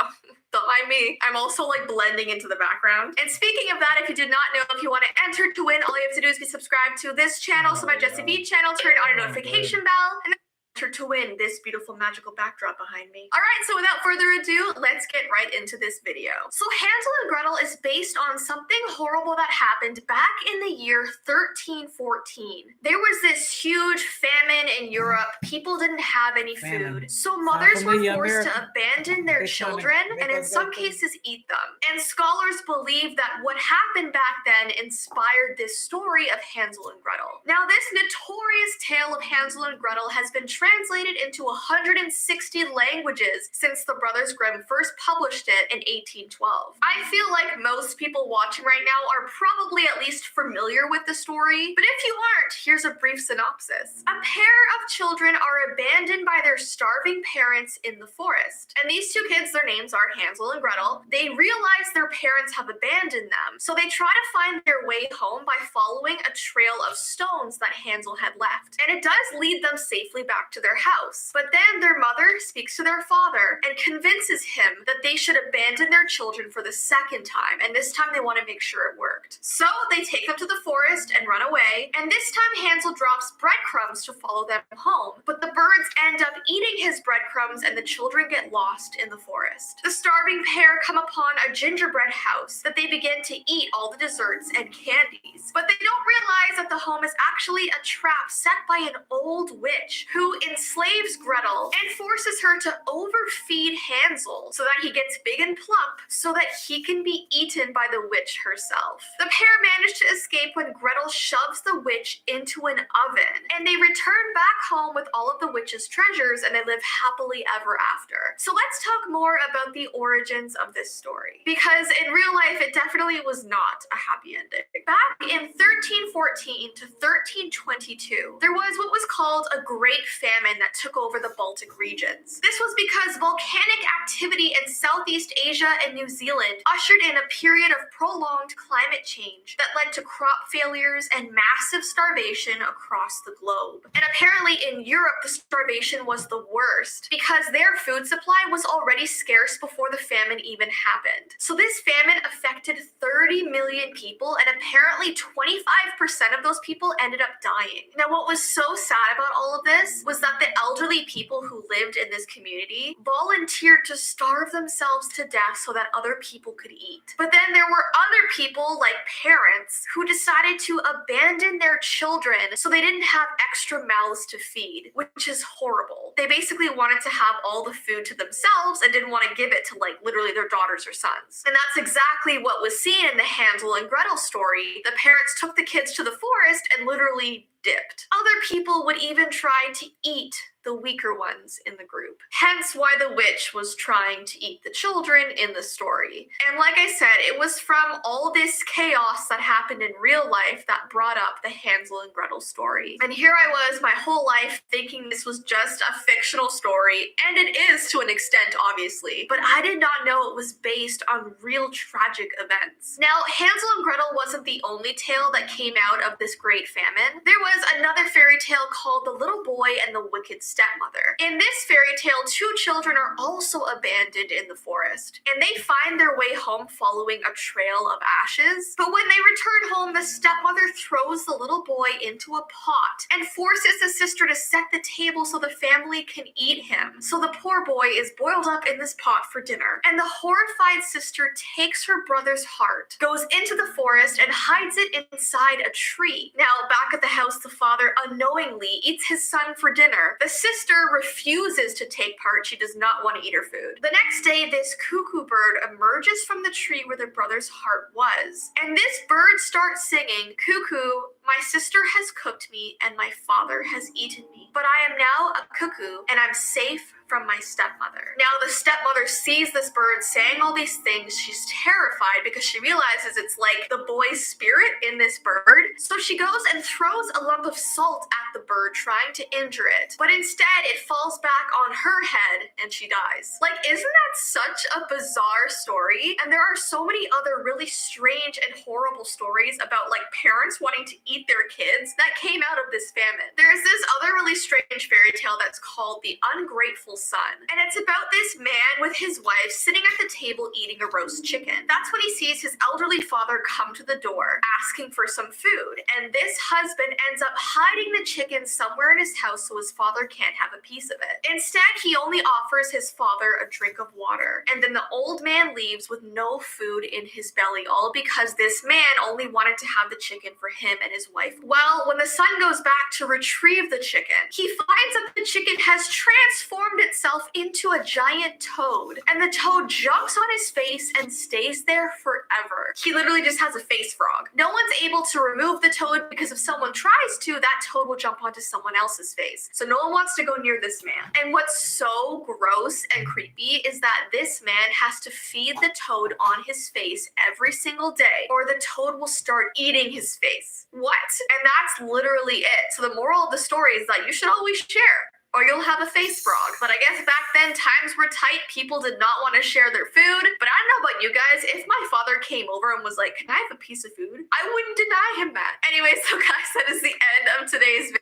don't mind me. I'm also like blending into the background. And speaking of that, if you did not know, if you want to enter to win, all you have to do is be subscribed to this channel. So my Jessie B channel, turn on a notification bell. And to win this beautiful magical backdrop behind me. All right, so without further ado, let's get right into this video. So Hansel and Gretel is based on something horrible that happened back in the year 1314. There was this huge famine in Europe. People didn't have any food. So mothers were forced to abandon their children and in some cases eat them. And scholars believe that what happened back then inspired this story of Hansel and Gretel. Now, this notorious tale of Hansel and Gretel has been translated into 160 languages since the Brothers Grimm first published it in 1812. I feel like most people watching right now are probably at least familiar with the story, but if you aren't, here's a brief synopsis. A pair of children are abandoned by their starving parents in the forest. And these two kids, their names are Hansel and Gretel. They realize their parents have abandoned them, so they try to find their way home by following a trail of stones that Hansel had left. And it does lead them safely back to their house. But then their mother speaks to their father and convinces him that they should abandon their children for the second time, and this time they want to make sure it worked. So they take them to the forest and run away, and this time Hansel drops breadcrumbs to follow them home, but the birds end up eating his breadcrumbs and the children get lost in the forest. The starving pair come upon a gingerbread house that they begin to eat all the desserts and candies, but they don't realize that the home is actually a trap set by an old witch who enslaves Gretel and forces her to overfeed Hansel so that he gets big and plump so that he can be eaten by the witch herself. The pair manage to escape when Gretel shoves the witch into an oven, and they return back home with all of the witch's treasures and they live happily ever after. So let's talk more about the origins of this story, because in real life it definitely was not a happy ending. Back in 1314 to 1322, there was what was called a Great Famine that took over the Baltic regions. This was because volcanic activity in Southeast Asia and New Zealand ushered in a period of prolonged climate change that led to crop failures and massive starvation across the globe. And apparently in Europe, the starvation was the worst because their food supply was already scarce before the famine even happened. So this famine affected 30 million people, and apparently 25% of those people ended up dying. Now, what was so sad about all of this was that the elderly people who lived in this community volunteered to starve themselves to death so that other people could eat. But then there were other people, like parents, who decided to abandon their children so they didn't have extra mouths to feed, which is horrible. They basically wanted to have all the food to themselves and didn't want to give it to, like, literally their daughters or sons. And that's exactly what was seen in the Hansel and Gretel story. The parents took the kids to the forest and literally dipped. Other people would even try to eat the weaker ones in the group. Hence why the witch was trying to eat the children in the story. And like I said, it was from all this chaos that happened in real life that brought up the Hansel and Gretel story. And here I was my whole life thinking this was just a fictional story, and it is to an extent, obviously, but I did not know it was based on real tragic events. Now, Hansel and Gretel wasn't the only tale that came out of this great famine. There was another fairy tale called The Little Boy and the Wicked Stepmother. In this fairy tale, two children are also abandoned in the forest, and they find their way home following a trail of ashes. But when they return home, the stepmother throws the little boy into a pot and forces the sister to set the table so the family can eat him. So the poor boy is boiled up in this pot for dinner, and the horrified sister takes her brother's heart, goes into the forest, and hides it inside a tree. Now, back at the house, the father unknowingly eats his son for dinner. The sister refuses to take part. She does not want to eat her food. The next day, this cuckoo bird emerges from the tree where the brother's heart was. And this bird starts singing, "Cuckoo, my sister has cooked me and my father has eaten me. But I am now a cuckoo and I'm safe from my stepmother." Now the stepmother sees this bird saying all these things. She's terrified because she realizes it's like the boy's spirit in this bird. So she goes and throws a lump of salt at the bird, trying to injure it. But instead it falls back on her head and she dies. Like, isn't that such a bizarre story? And there are so many other really strange and horrible stories about, like, parents wanting to eat eat their kids that came out of this famine. There's this other really strange fairy tale that's called The Ungrateful Son, and it's about this man with his wife sitting at the table eating a roast chicken. That's when he sees his elderly father come to the door asking for some food, and this husband ends up hiding the chicken somewhere in his house so his father can't have a piece of it. Instead, he only offers his father a drink of water, and then the old man leaves with no food in his belly, all because this man only wanted to have the chicken for him and his wife. Well, when the son goes back to retrieve the chicken, he finds that the chicken has transformed itself into a giant toad, and the toad jumps on his face and stays there forever. He literally just has a face frog. No one's able to remove the toad because if someone tries to, that toad will jump onto someone else's face. So no one wants to go near this man. And what's so gross and creepy is that this man has to feed the toad on his face every single day, or the toad will start eating his face. What? And that's literally it. So the moral of the story is that you should always share, or you'll have a face frog. But I guess back then times were tight. People did not want to share their food. But I don't know about you guys. If my father came over and was like, "Can I have a piece of food?" I wouldn't deny him that. Anyway, so guys, that is the end of today's video.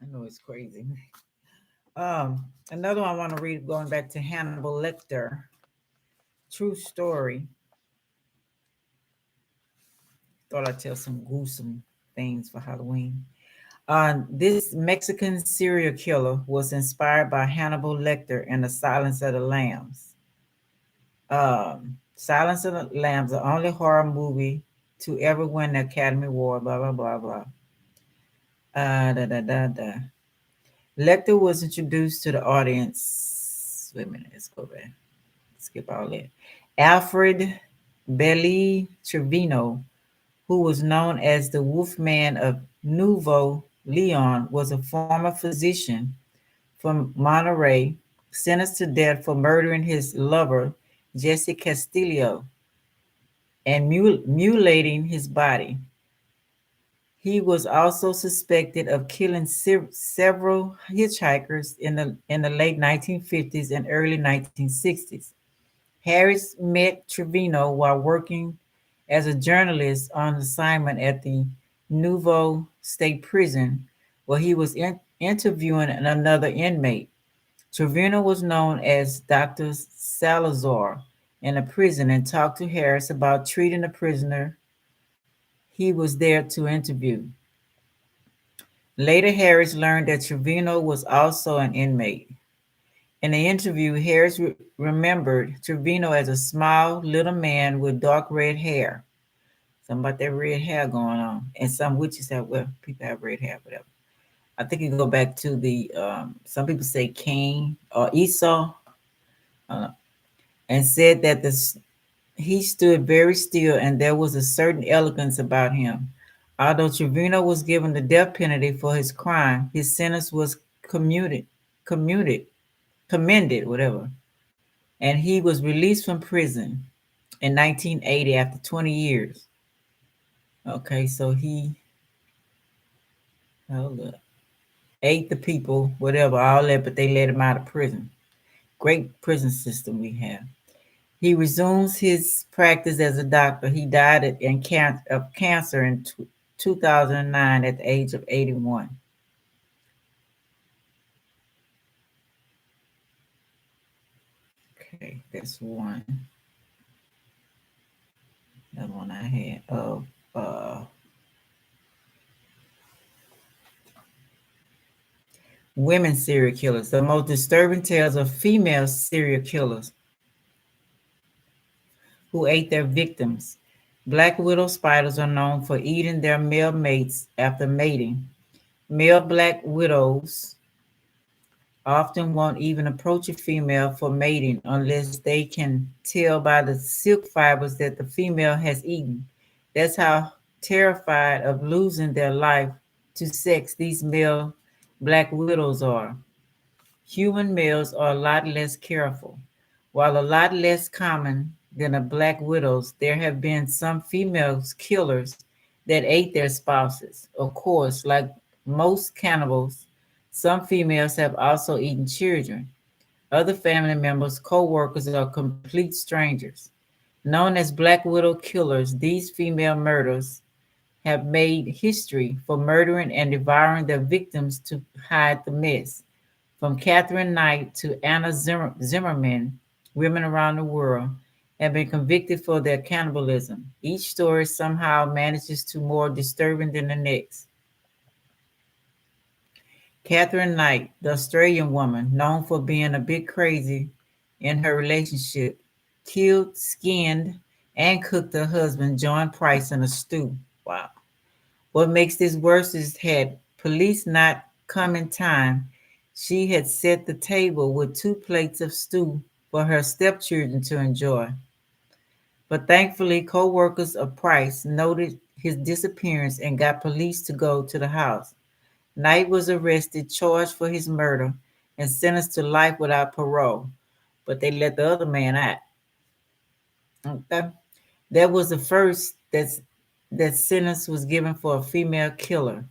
I know it's crazy. Another one I want to read, going back to Hannibal Lecter. True story. Thought I'd tell some gruesome things for Halloween. This Mexican serial killer was inspired by Hannibal Lecter and The Silence of the Lambs. Silence of the Lambs, the only horror movie to ever win the Academy Award, blah, blah, blah, blah. Lecter was introduced to the audience. Wait a minute, let's go back. Skip all that. Alfred Belli Trevino, who was known as the Wolfman of Nuevo Leon, was a former physician from Monterrey, sentenced to death for murdering his lover, Jesse Castillo, and mutilating his body. He was also suspected of killing several hitchhikers in the late 1950s and early 1960s. Harris met Trevino while working as a journalist on assignment at the Nuevo State Prison, where he was interviewing another inmate. Trevino was known as Dr. Salazar in the prison and talked to Harris about treating the prisoner he was there to interview. Later, Harris learned that Trevino was also an inmate. In the interview, Harris remembered Trevino as a small little man with dark red hair. Something about that red hair going on. And some witches have, well, people have red hair, whatever. I think you go back to the, some people say Cain or Esau, and said that he stood very still and there was a certain elegance about him. Although Trevino was given the death penalty for his crime, his sentence was commended, whatever. And he was released from prison in 1980 after 20 years. Okay, so he ate the people, whatever, all that, but they let him out of prison. Great prison system we have. He resumes his practice as a doctor. He died of cancer in 2009 at the age of 81. Okay, that's one. Another one I had of women serial killers. The most disturbing tales of female serial killers who ate their victims. Black widow spiders are known for eating their male mates after mating. Male black widows often won't even approach a female for mating unless they can tell by the silk fibers that the female has eaten. That's how terrified of losing their life to sex these male black widows are. Human males are a lot less careful. While a lot less common than the black widows, there have been some female killers that ate their spouses. Of course, like most cannibals, some females have also eaten children, other family members, co-workers, or complete strangers. Known as black widow killers, these female murderers have made history for murdering and devouring their victims to hide the mess. From Catherine Knight to Anna Zimmerman, women around the world have been convicted for their cannibalism. Each story somehow manages to more disturbing than the next. Catherine Knight, the Australian woman known for being a bit crazy in her relationship, killed, skinned, and cooked her husband, John Price, in a stew. Wow. What makes this worse is had police not come in time, she had set the table with 2 plates of stew for her stepchildren to enjoy. But thankfully, co-workers of Price noted his disappearance and got police to go to the house. Knight was arrested, charged for his murder, and sentenced to life without parole, but they let the other man out. Okay. That was the first that sentence was given for a female killer.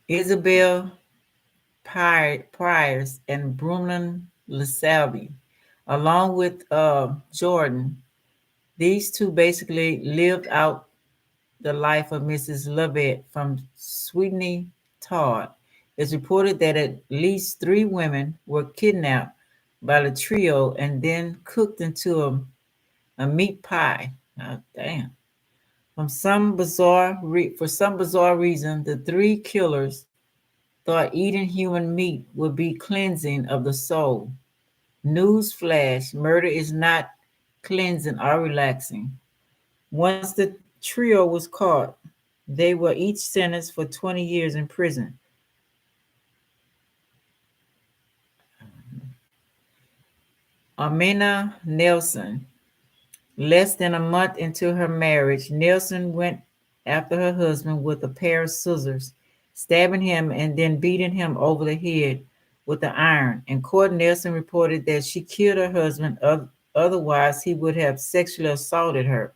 Isabel Priors and Bruno LaSalvie, along with Jordan, these two basically lived out the life of Mrs. Lovett from Sweeney Todd. It's reported that at least 3 women were kidnapped by the trio and then cooked into a meat pie. Oh, damn. For some bizarre reason, the 3 killers thought eating human meat would be cleansing of the soul. Newsflash: murder is not cleansing or relaxing. Once the trio was caught, they were each sentenced for 20 years in prison. Amina Nelson. Less than a month into her marriage, Nelson went after her husband with a pair of scissors, stabbing him and then beating him over the head with the iron. In court, Nelson reported that she killed her husband, otherwise, he would have sexually assaulted her.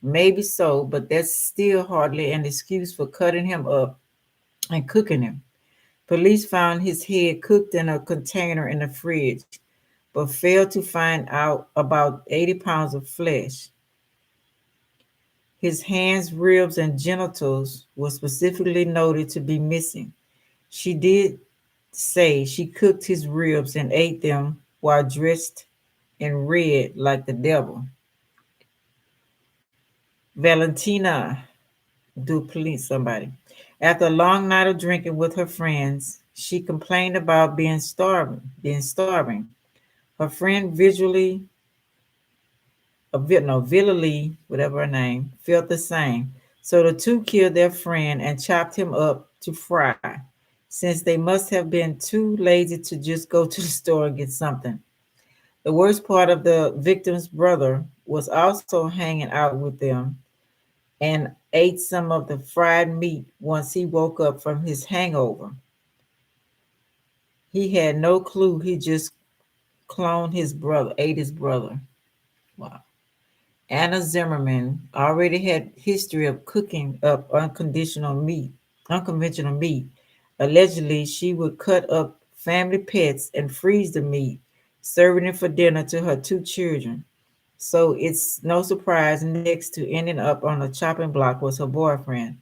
Maybe so, but that's still hardly an excuse for cutting him up and cooking him. Police found his head cooked in a container in the fridge, but failed to find out about 80 pounds of flesh. His hands, ribs, and genitals were specifically noted to be missing. She did say she cooked his ribs and ate them while dressed in red like the devil. Valentina Duplessis, somebody. After a long night of drinking with her friends, she complained about being starving. Her friend Villali, whatever her name, felt the same. So the two killed their friend and chopped him up to fry, since they must have been too lazy to just go to the store and get something. The worst part of the victim's brother was also hanging out with them and ate some of the fried meat once he woke up from his hangover. He had no clue he just ate his brother. Wow. Anna Zimmerman already had history of cooking up unconventional meat. Allegedly, she would cut up family pets and freeze the meat, serving it for dinner to her 2 children. So it's no surprise next to ending up on a chopping block was her boyfriend.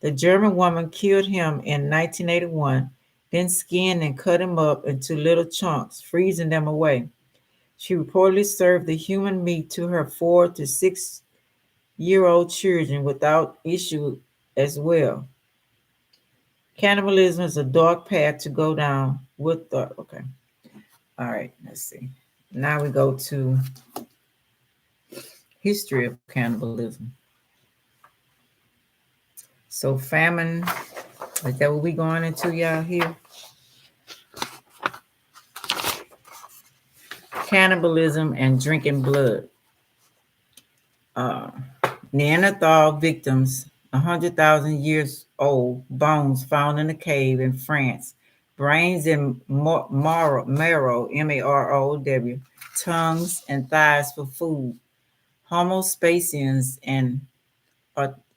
The German woman killed him in 1981, then skinned and cut him up into little chunks, freezing them away. She reportedly served the human meat to her 4 to 6-year-old children without issue as well. Cannibalism is a dark path to go down with the. Okay. All right. Let's see. Now we go to history of cannibalism. So famine, is that what we going into, y'all, here? Cannibalism and drinking blood. Uh, Neanderthal victims, 100,000 years old, bones found in a cave in France, brains and marrow, M-A-R-O-W, tongues and thighs for food. Homo sapiens and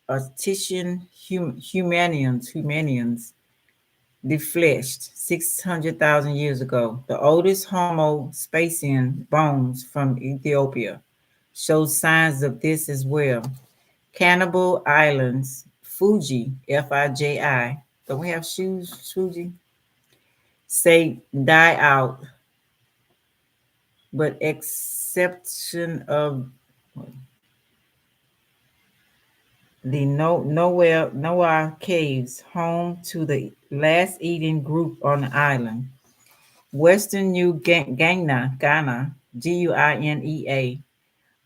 artisan humanians defleshed 600,000 years ago. The oldest Homo sapien bones from Ethiopia showed signs of this as well. Cannibal Islands, Fuji, Fiji. Don't we have shoes, Fuji? Say die out, but exception of the Noah Caves, home to the last eating group on the island. Western New Ghana, Guinea,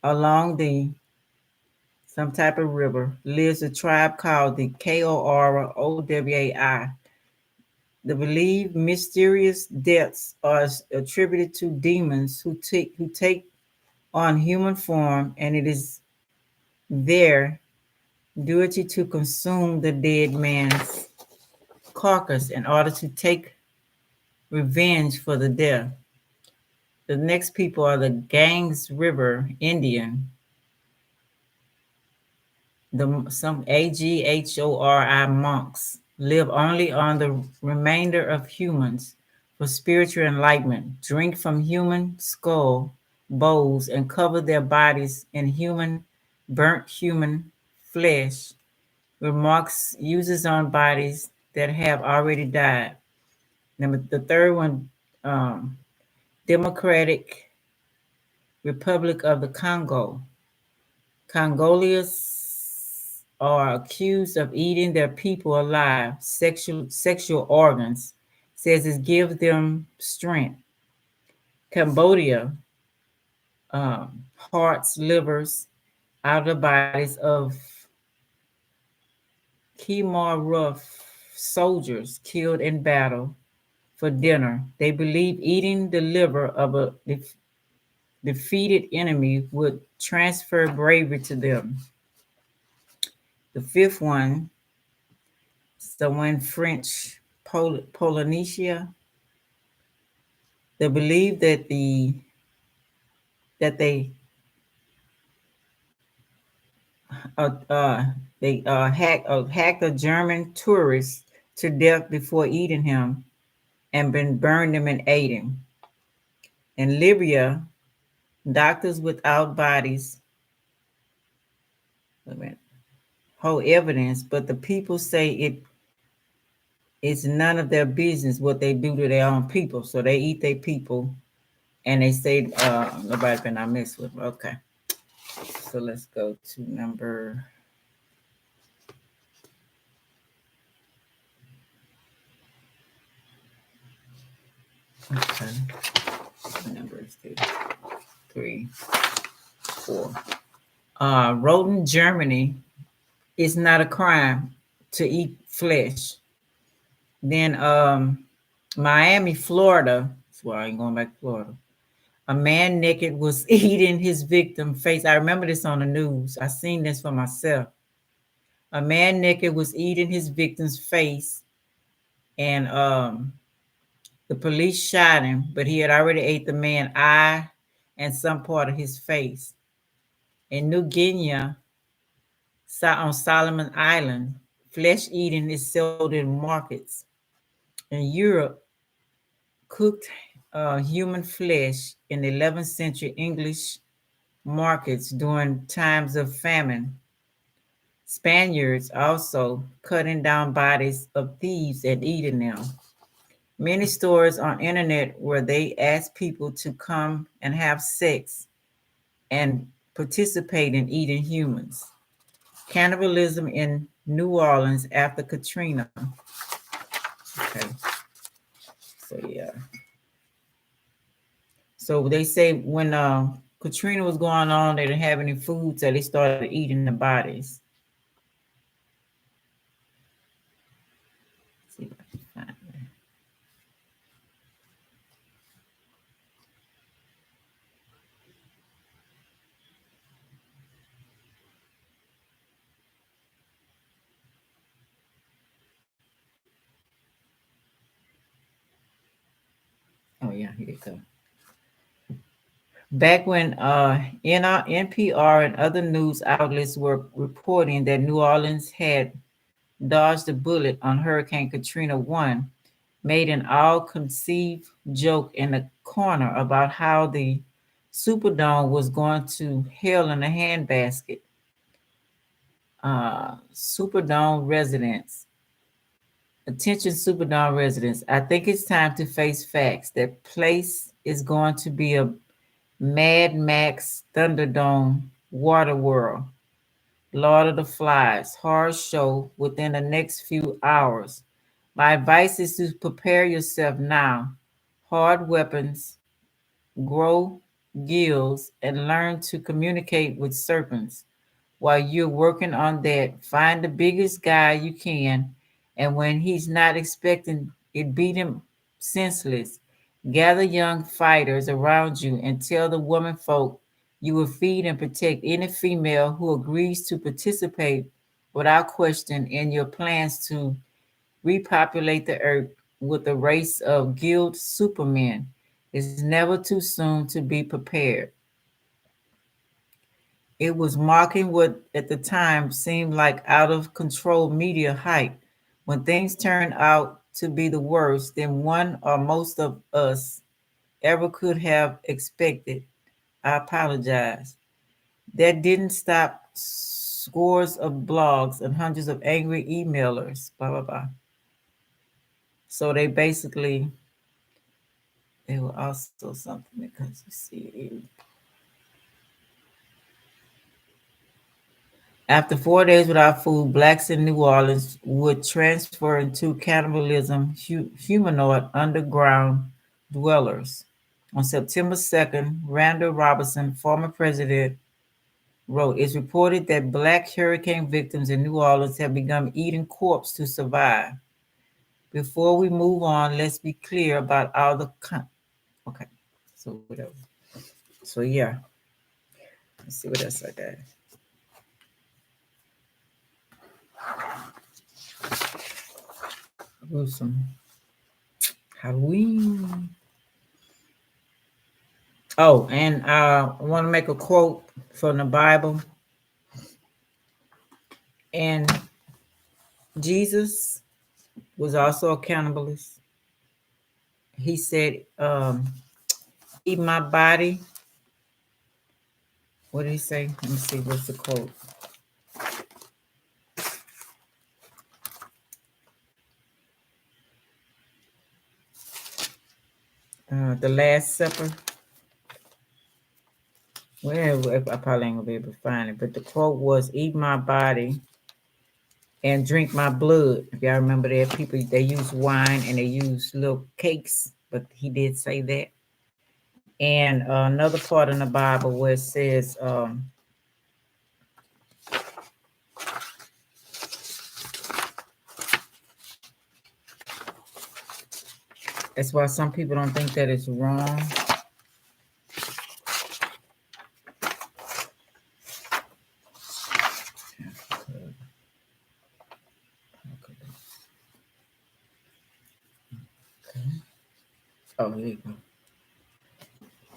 along the some type of river, lives a tribe called the Korowai. The believed mysterious deaths are attributed to demons who take on human form, and it is their duty to consume the dead man's carcass in order to take revenge for the death. The next people are the Ganges River Indian, some Aghori monks live only on the remainder of humans for spiritual enlightenment, drink from human skull bowls, and cover their bodies in burnt human flesh. Remarks uses on bodies that have already died. Number the third one, Democratic Republic of the Congo. Congolians are accused of eating their people alive. Sexual organs says it gives them strength. Cambodia, hearts, livers out of the bodies of Khmer Rouge soldiers killed in battle for dinner. They believe eating the liver of a defeated enemy would transfer bravery to them. The fifth one, someone French Polynesia, they believe that they hacked a German tourist to death before eating him and then burned him and ate him. In Libya, doctors without bodies wait a minute, hold evidence, but the people say it's none of their business what they do to their own people. So they eat their people, and they say nobody can not mess with them. Okay, so let's go to number. Okay, what number is this? 3, 4. Wrote in Germany, it's not a crime to eat flesh. Then Miami, Florida. That's why I ain't going back to Florida. A man naked was eating his victim face. I remember this on the news. I seen this for myself. A man naked was eating his victim's face, and the police shot him, but he had already ate the man's eye and some part of his face. In New Guinea, on Solomon Island, flesh eating is sold in markets. In Europe, cooked human flesh in the 11th century English markets during times of famine. Spaniards also cutting down bodies of thieves and eating them. Many stores on internet where they ask people to come and have sex and participate in eating humans. Cannibalism in New Orleans after Katrina. Okay. So yeah. So they say when Katrina was going on, they didn't have any food, so they started eating the bodies. Let's see if I can find it. Oh yeah, here you go. Back when NPR and other news outlets were reporting that New Orleans had dodged a bullet on Hurricane Katrina 1, made an all-conceived joke in the corner about how the Superdome was going to hell in a handbasket. Superdome residents. Attention, Superdome residents. I think it's time to face facts. That place is going to be a Mad Max Thunderdome Water World. Lord of the Flies horror show within the next few hours. My advice is to prepare yourself now. Hard weapons, grow gills, and learn to communicate with serpents. While you're working on that, find the biggest guy you can, and when he's not expecting it, beat him senseless. Gather young fighters around you and tell the woman folk you will feed and protect any female who agrees to participate without question in your plans to repopulate the earth with a race of guild supermen. It's never too soon to be prepared. It was marking what at the time seemed like out of control media hype. When things turned out to be the worst than one or most of us ever could have expected, I apologize. That didn't stop scores of blogs and hundreds of angry emailers, blah, blah, blah. So they were also something because you see, after 4 days without food, blacks in New Orleans would transfer into cannibalism, humanoid underground dwellers. On September 2nd, Randall Robinson, former president, wrote, "It's reported that black hurricane victims in New Orleans have begun eating corpse to survive. Before we move on, let's be clear about all the okay. So whatever. So yeah, let's see what else I got. Gruesome. Halloween. Oh, and I want to make a quote from the Bible. And Jesus was also a cannibalist. He said, eat my body. What did he say? Let me see, what's the quote? The Last Supper. Well, I probably ain't gonna be able to find it, but the quote was, eat my body and drink my blood. If y'all remember that, people, they use wine and they use little cakes, but he did say that. And another part in the Bible where it says, that's why some people don't think that it's wrong. Oh, here you go.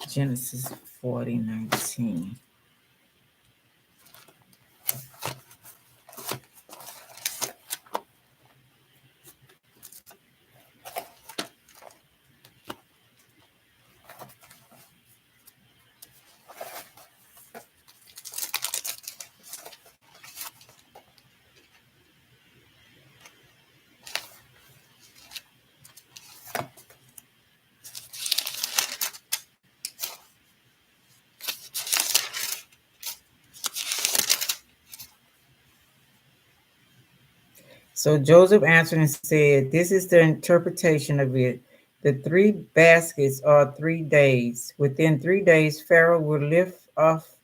Genesis 40:19. So Joseph answered and said, this is the interpretation of it. The 3 baskets are 3 days. Within 3 days, Pharaoh will lift off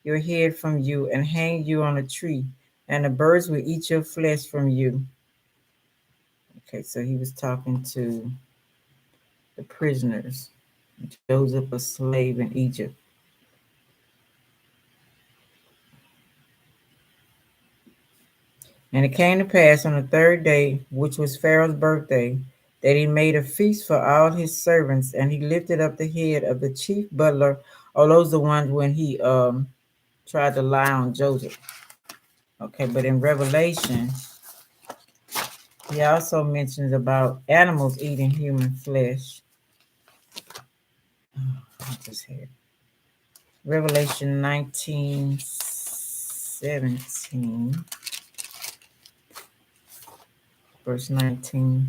your head from you and hang you on a tree, and the birds will eat your flesh from you. Okay, so he was talking to the prisoners. Joseph, a slave in Egypt. And it came to pass on the 3rd day, which was Pharaoh's birthday, that he made a feast for all his servants, and he lifted up the head of the chief butler. All those the ones when he tried to lie on Joseph. Okay, but in Revelation, he also mentions about animals eating human flesh. I just had Revelation 19:17. verse 19.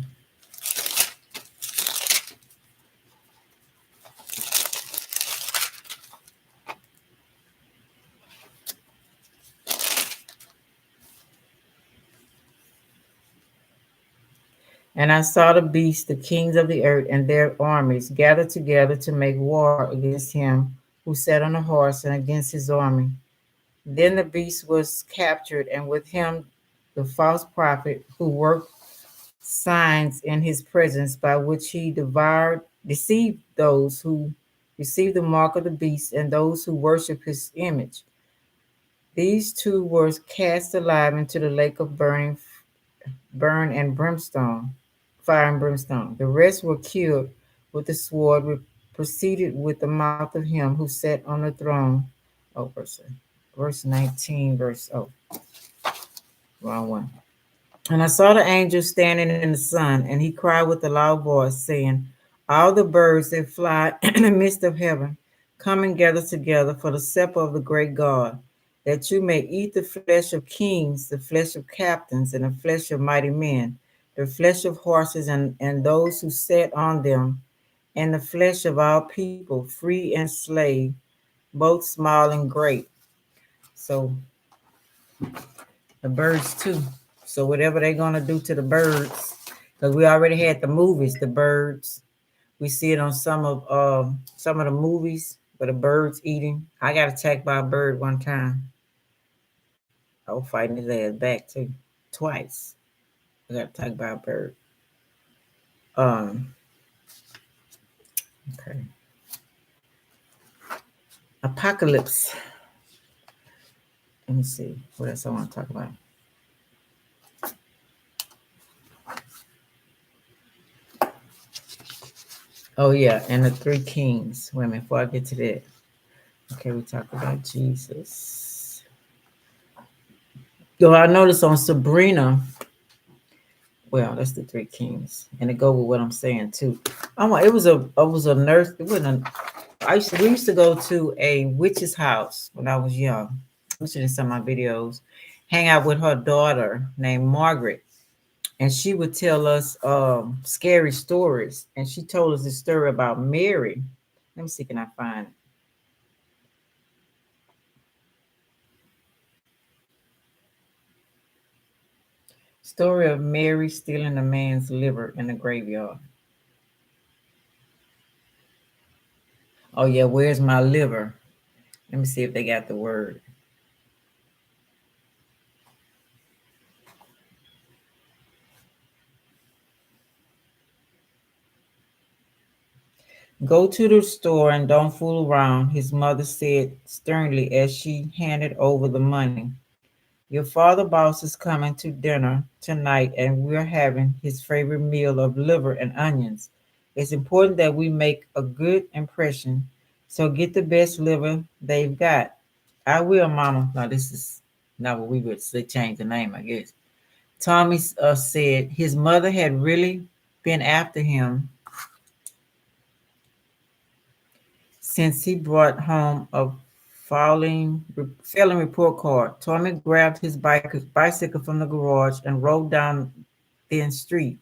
And I saw the beasts, the kings of the earth, and their armies gathered together to make war against him who sat on the horse and against his army. Then the beast was captured, and with him the false prophet who worked signs in his presence by which he deceived those who received the mark of the beast and those who worship his image. These two were cast alive into the lake of burn and brimstone, fire and brimstone. The rest were killed with the sword, which proceeded with the mouth of him who sat on the throne. Oh, verse 19, wrong one. And I saw the angel standing in the sun, and he cried with a loud voice, saying, all the birds that fly in the midst of heaven, come and gather together for the supper of the great God, that you may eat the flesh of kings, the flesh of captains, and the flesh of mighty men, the flesh of horses and those who sat on them, and the flesh of all people, free and slave, both small and great. So the birds too. So whatever they're gonna do to the birds, because we already had the movies, the birds. We see it on some of the movies where the birds eating. I got attacked by a bird one time. I was fighting his ass back too, twice. I got attacked by a bird. Um, okay. Apocalypse. Let me see what else I want to talk about. Oh yeah, and the three kings. Wait a minute, before I get to that. Okay, we talk about Jesus. So I noticed on Sabrina. Well, that's the three kings, and it go with what I'm saying too. It was a nurse. It wasn't. We used to go to a witch's house when I was young. I should in some of my videos. Hang out with her daughter named Margaret, and she would tell us scary stories. And she told us this story about Mary. Let me see, can I find it? Story of Mary stealing a man's liver in the graveyard. Oh yeah, where's my liver? Let me see if they got the word. Go to the store and don't fool around, his mother said sternly as she handed over the money. Your father boss is coming to dinner tonight and we're having his favorite meal of liver and onions. It's important that we make a good impression, so get the best liver they've got. I will, Mama. Now, this is not what we would say, change the name, I guess. Tommy said his mother had really been after him since he brought home a failing report card. Tommy grabbed his bicycle from the garage and rode down the street.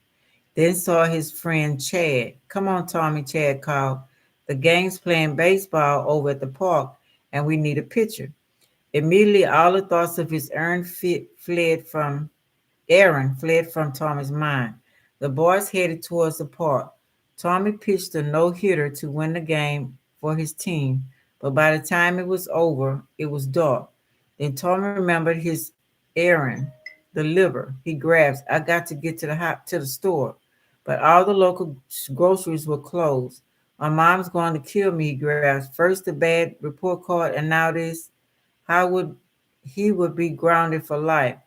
Then saw his friend Chad. Come on, Tommy, Chad called. The gang's playing baseball over at the park, and we need a pitcher. Immediately, all the thoughts of his Aaron fled from Tommy's mind. The boys headed towards the park. Tommy pitched a no-hitter to win the game for his team, but by the time it was over, it was dark. Then Tommy remembered his errand, the liver. He grabs, I got to get to the store, but all the local groceries were closed. My mom's going to kill me, he grabs. First the bad report card, and now this. How would he would be grounded for life?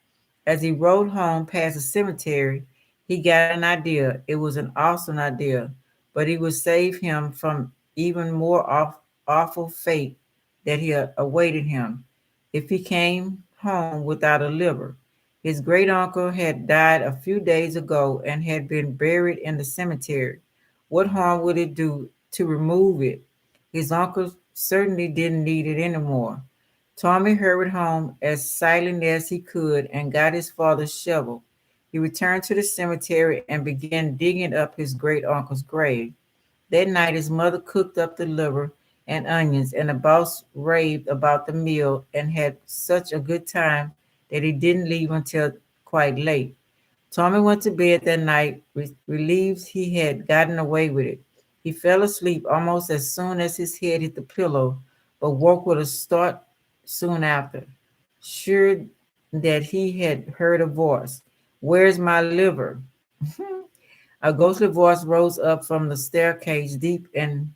As he rode home past the cemetery, he got an idea. It was an awesome idea, but it would save him from even more awful fate that he awaited him if he came home without a liver. His great uncle had died a few days ago and had been buried in the cemetery. What harm would it do to remove it? His uncle certainly didn't need it anymore. Tommy hurried home as silent as he could and got his father's shovel. He returned to the cemetery and began digging up his great uncle's grave. That night, his mother cooked up the liver and onions, and the boss raved about the meal and had such a good time that he didn't leave until quite late. Tommy went to bed that night, relieved he had gotten away with it. He fell asleep almost as soon as his head hit the pillow, but woke with a start soon after, sure that he had heard a voice. "Where's my liver?" A ghostly voice rose up from the staircase deep in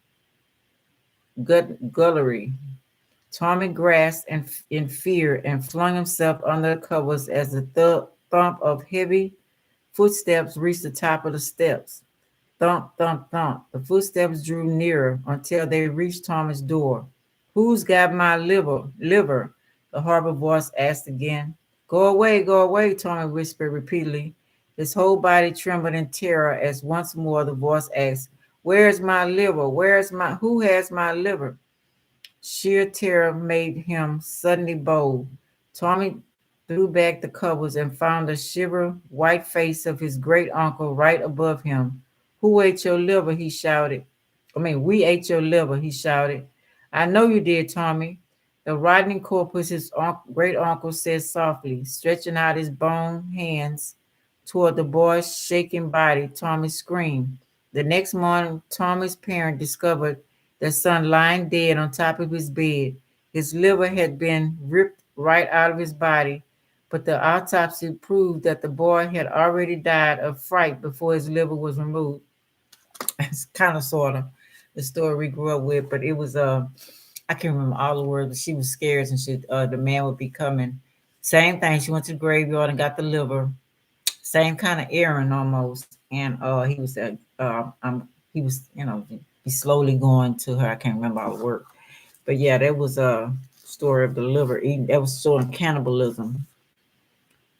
gullery. Tommy grasped in fear and flung himself under the covers as the thump of heavy footsteps reached the top of the steps. Thump, thump, thump. The footsteps drew nearer until they reached Tommy's door. "Who's got my liver? Liver?" the horrible voice asked again. Go away," Tommy whispered repeatedly. His whole body trembled in terror as once more the voice asked, "Where's my liver? Who has my liver?" Sheer terror made him suddenly bold. Tommy threw back the covers and found the shiver white face of his great uncle right above him. "Who ate your liver?" he shouted. "We ate your liver," he shouted. "I know you did, Tommy." The rotting corpse, his great uncle said softly, stretching out his bone hands toward the boy's shaking body. Tommy screamed. The next morning, Tommy's parent discovered their son lying dead on top of his bed. His liver had been ripped right out of his body, but the autopsy proved that the boy had already died of fright before his liver was removed. It's kind of sort of the story we grew up with, but it was I can't remember all the words, but she was scared and the man would be coming. Same thing. She went to the graveyard and got the liver. Same kind of errand almost. And he was, be slowly going to her. I can't remember all the work. But yeah, that was a story of the liver eating. That was showing cannibalism.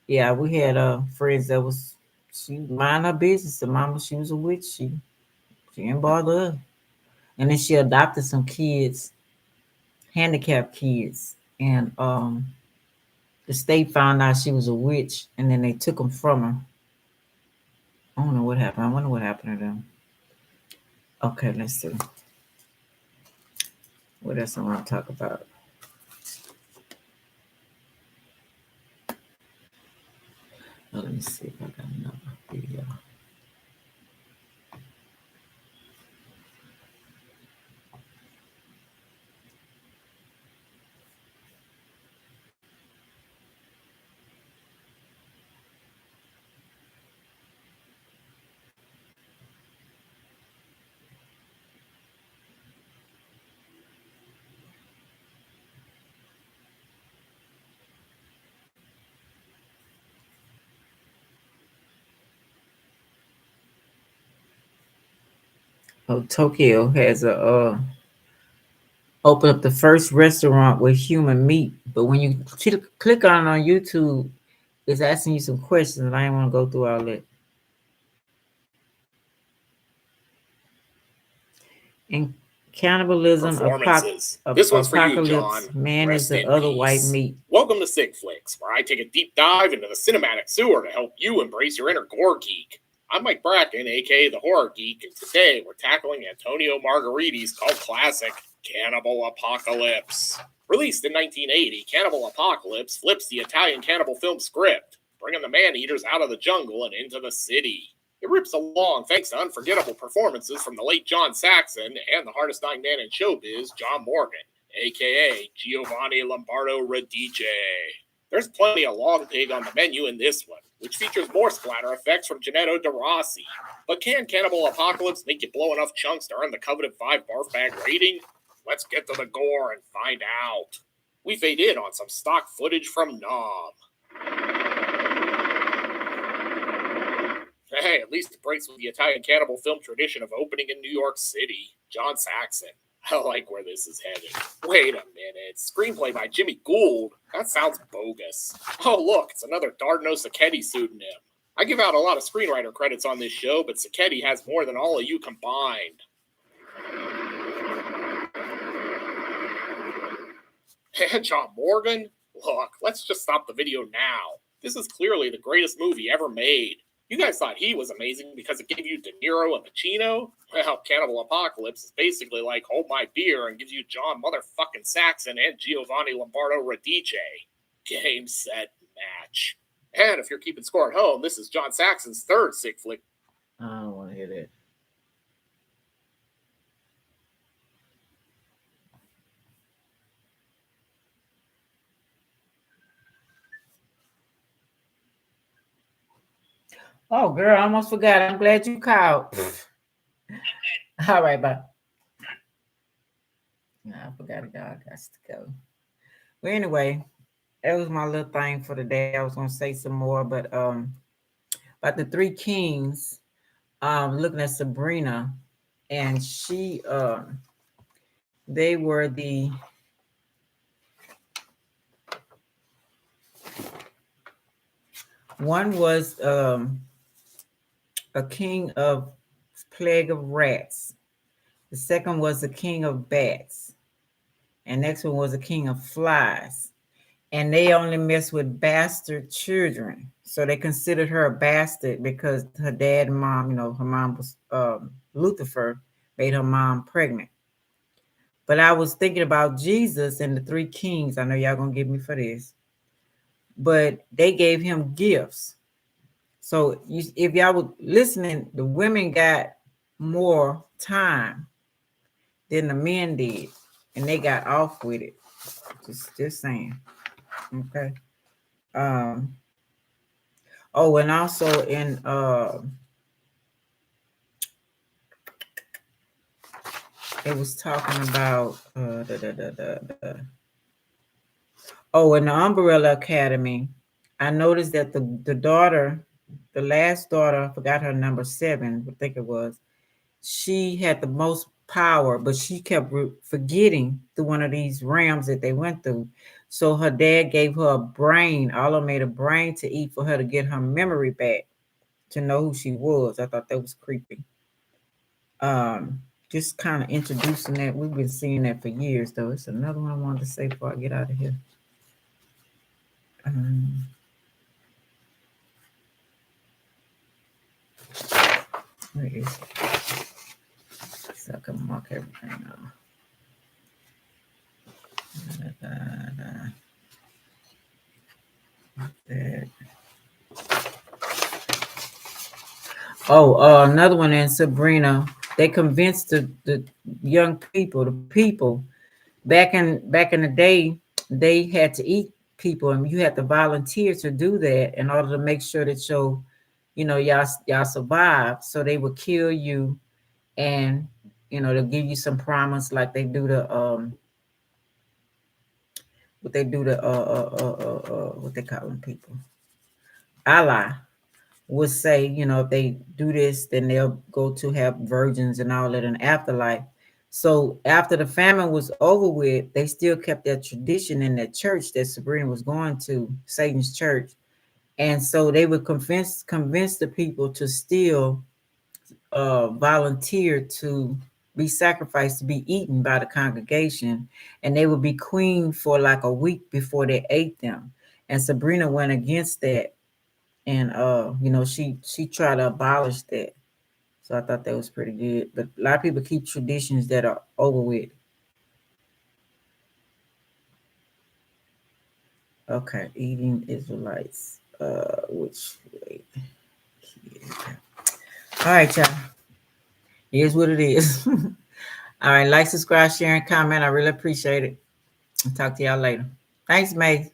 Yeah, we had friends that was she mind her business. The mama, she was a witch. She didn't bother her. And then she adopted some kids, handicapped kids. And the state found out she was a witch, and then they took them from her. I don't know what happened. I wonder what happened to them. Okay, let's see. What else I want to talk about? Let me see if I got another video. Oh, Tokyo has opened up the first restaurant with human meat, but when you click on YouTube, it's asking you some questions, and I didn't want to go through all that. And cannibalism, Performances. This one's for you, apocalypse, John. man Rest is the in other white peace. meat. Welcome to Sig Flicks, where I take a deep dive into the cinematic sewer to help you embrace your inner gore geek. I'm Mike Bracken, aka the Horror Geek, and today we're tackling Antonio Margheriti's cult classic, Cannibal Apocalypse. Released in 1980, Cannibal Apocalypse flips the Italian cannibal film script, bringing the man-eaters out of the jungle and into the city. It rips along thanks to unforgettable performances from the late John Saxon and the hardest-dying man in showbiz, John Morgan, a.k.a. Giovanni Lombardo Radice. There's plenty of long pig on the menu in this one, which features more splatter effects from Gennaro De Rossi. But can Cannibal Apocalypse make you blow enough chunks to earn the coveted 5 barf bag rating? Let's get to the gore and find out. We fade in on some stock footage from NOV. Hey, at least it breaks with the Italian cannibal film tradition of opening in New York City. John Saxon. I like where this is headed. Wait a minute. Screenplay by Jimmy Gould? That sounds bogus. Oh, look, it's another Dardo Sacchetti pseudonym. I give out a lot of screenwriter credits on this show, but Sacchetti has more than all of you combined. And John Morgan? Look, let's just stop the video now. This is clearly the greatest movie ever made. You guys thought he was amazing because it gave you De Niro and Pacino? Well, Cannibal Apocalypse is basically like Hold My Beer and gives you John motherfucking Saxon and Giovanni Lombardo Radice. Game, set, match. And if you're keeping score at home, this is John Saxon's third sick flick. I don't want to hear that. Oh, girl, I almost forgot. I'm glad you called. All right, bye. I forgot it. I got to go. Well, anyway, that was my little thing for the day. I was gonna say some more, but about the three kings. Looking at Sabrina, and she they were the one was a king of plague of rats. The second was the king of bats. And next one was the king of flies. And they only mess with bastard children. So they considered her a bastard because her dad and mom, her mom was Lucifer, made her mom pregnant. But I was thinking about Jesus and the three kings. I know y'all gonna give me for this. But they gave him gifts. So if y'all were listening, the women got more time than the men did. And they got off with it. Just saying. Okay. Oh, and also in it was talking about oh, in the Umbrella Academy, I noticed that the daughter, the last daughter, I forgot her number 7, I think it was, she had the most power, but she kept forgetting through one of these realms that they went through. So her dad gave her a brain, Allah made a brain to eat for her to get her memory back, to know who she was. I thought that was creepy. Just kind of introducing that. We've been seeing that for years, though. It's another one I wanted to say before I get out of here. Where is it? So I can mark everything off. That. Oh, another one in Sabrina. They convinced the young people, the people, back in the day, they had to eat people, and you had to volunteer to do that in order to make sure that y'all survive. So they would kill you, and they'll give you some promise, like they do the what they do to what they call them people. Allah would say, if they do this, then they'll go to have virgins and all that in afterlife. So after the famine was over with, they still kept that tradition in that church that Sabrina was going to, Satan's church. And so they would convince the people to still volunteer to be sacrificed, to be eaten by the congregation. And they would be queen for like a week before they ate them. And Sabrina went against that. And she tried to abolish that. So I thought that was pretty good. But a lot of people keep traditions that are over with. Okay, eating Israelites. Which way? All right, y'all. Here's what it is. All right, like, subscribe, share, and comment. I really appreciate it. I'll talk to y'all later. Thanks, May.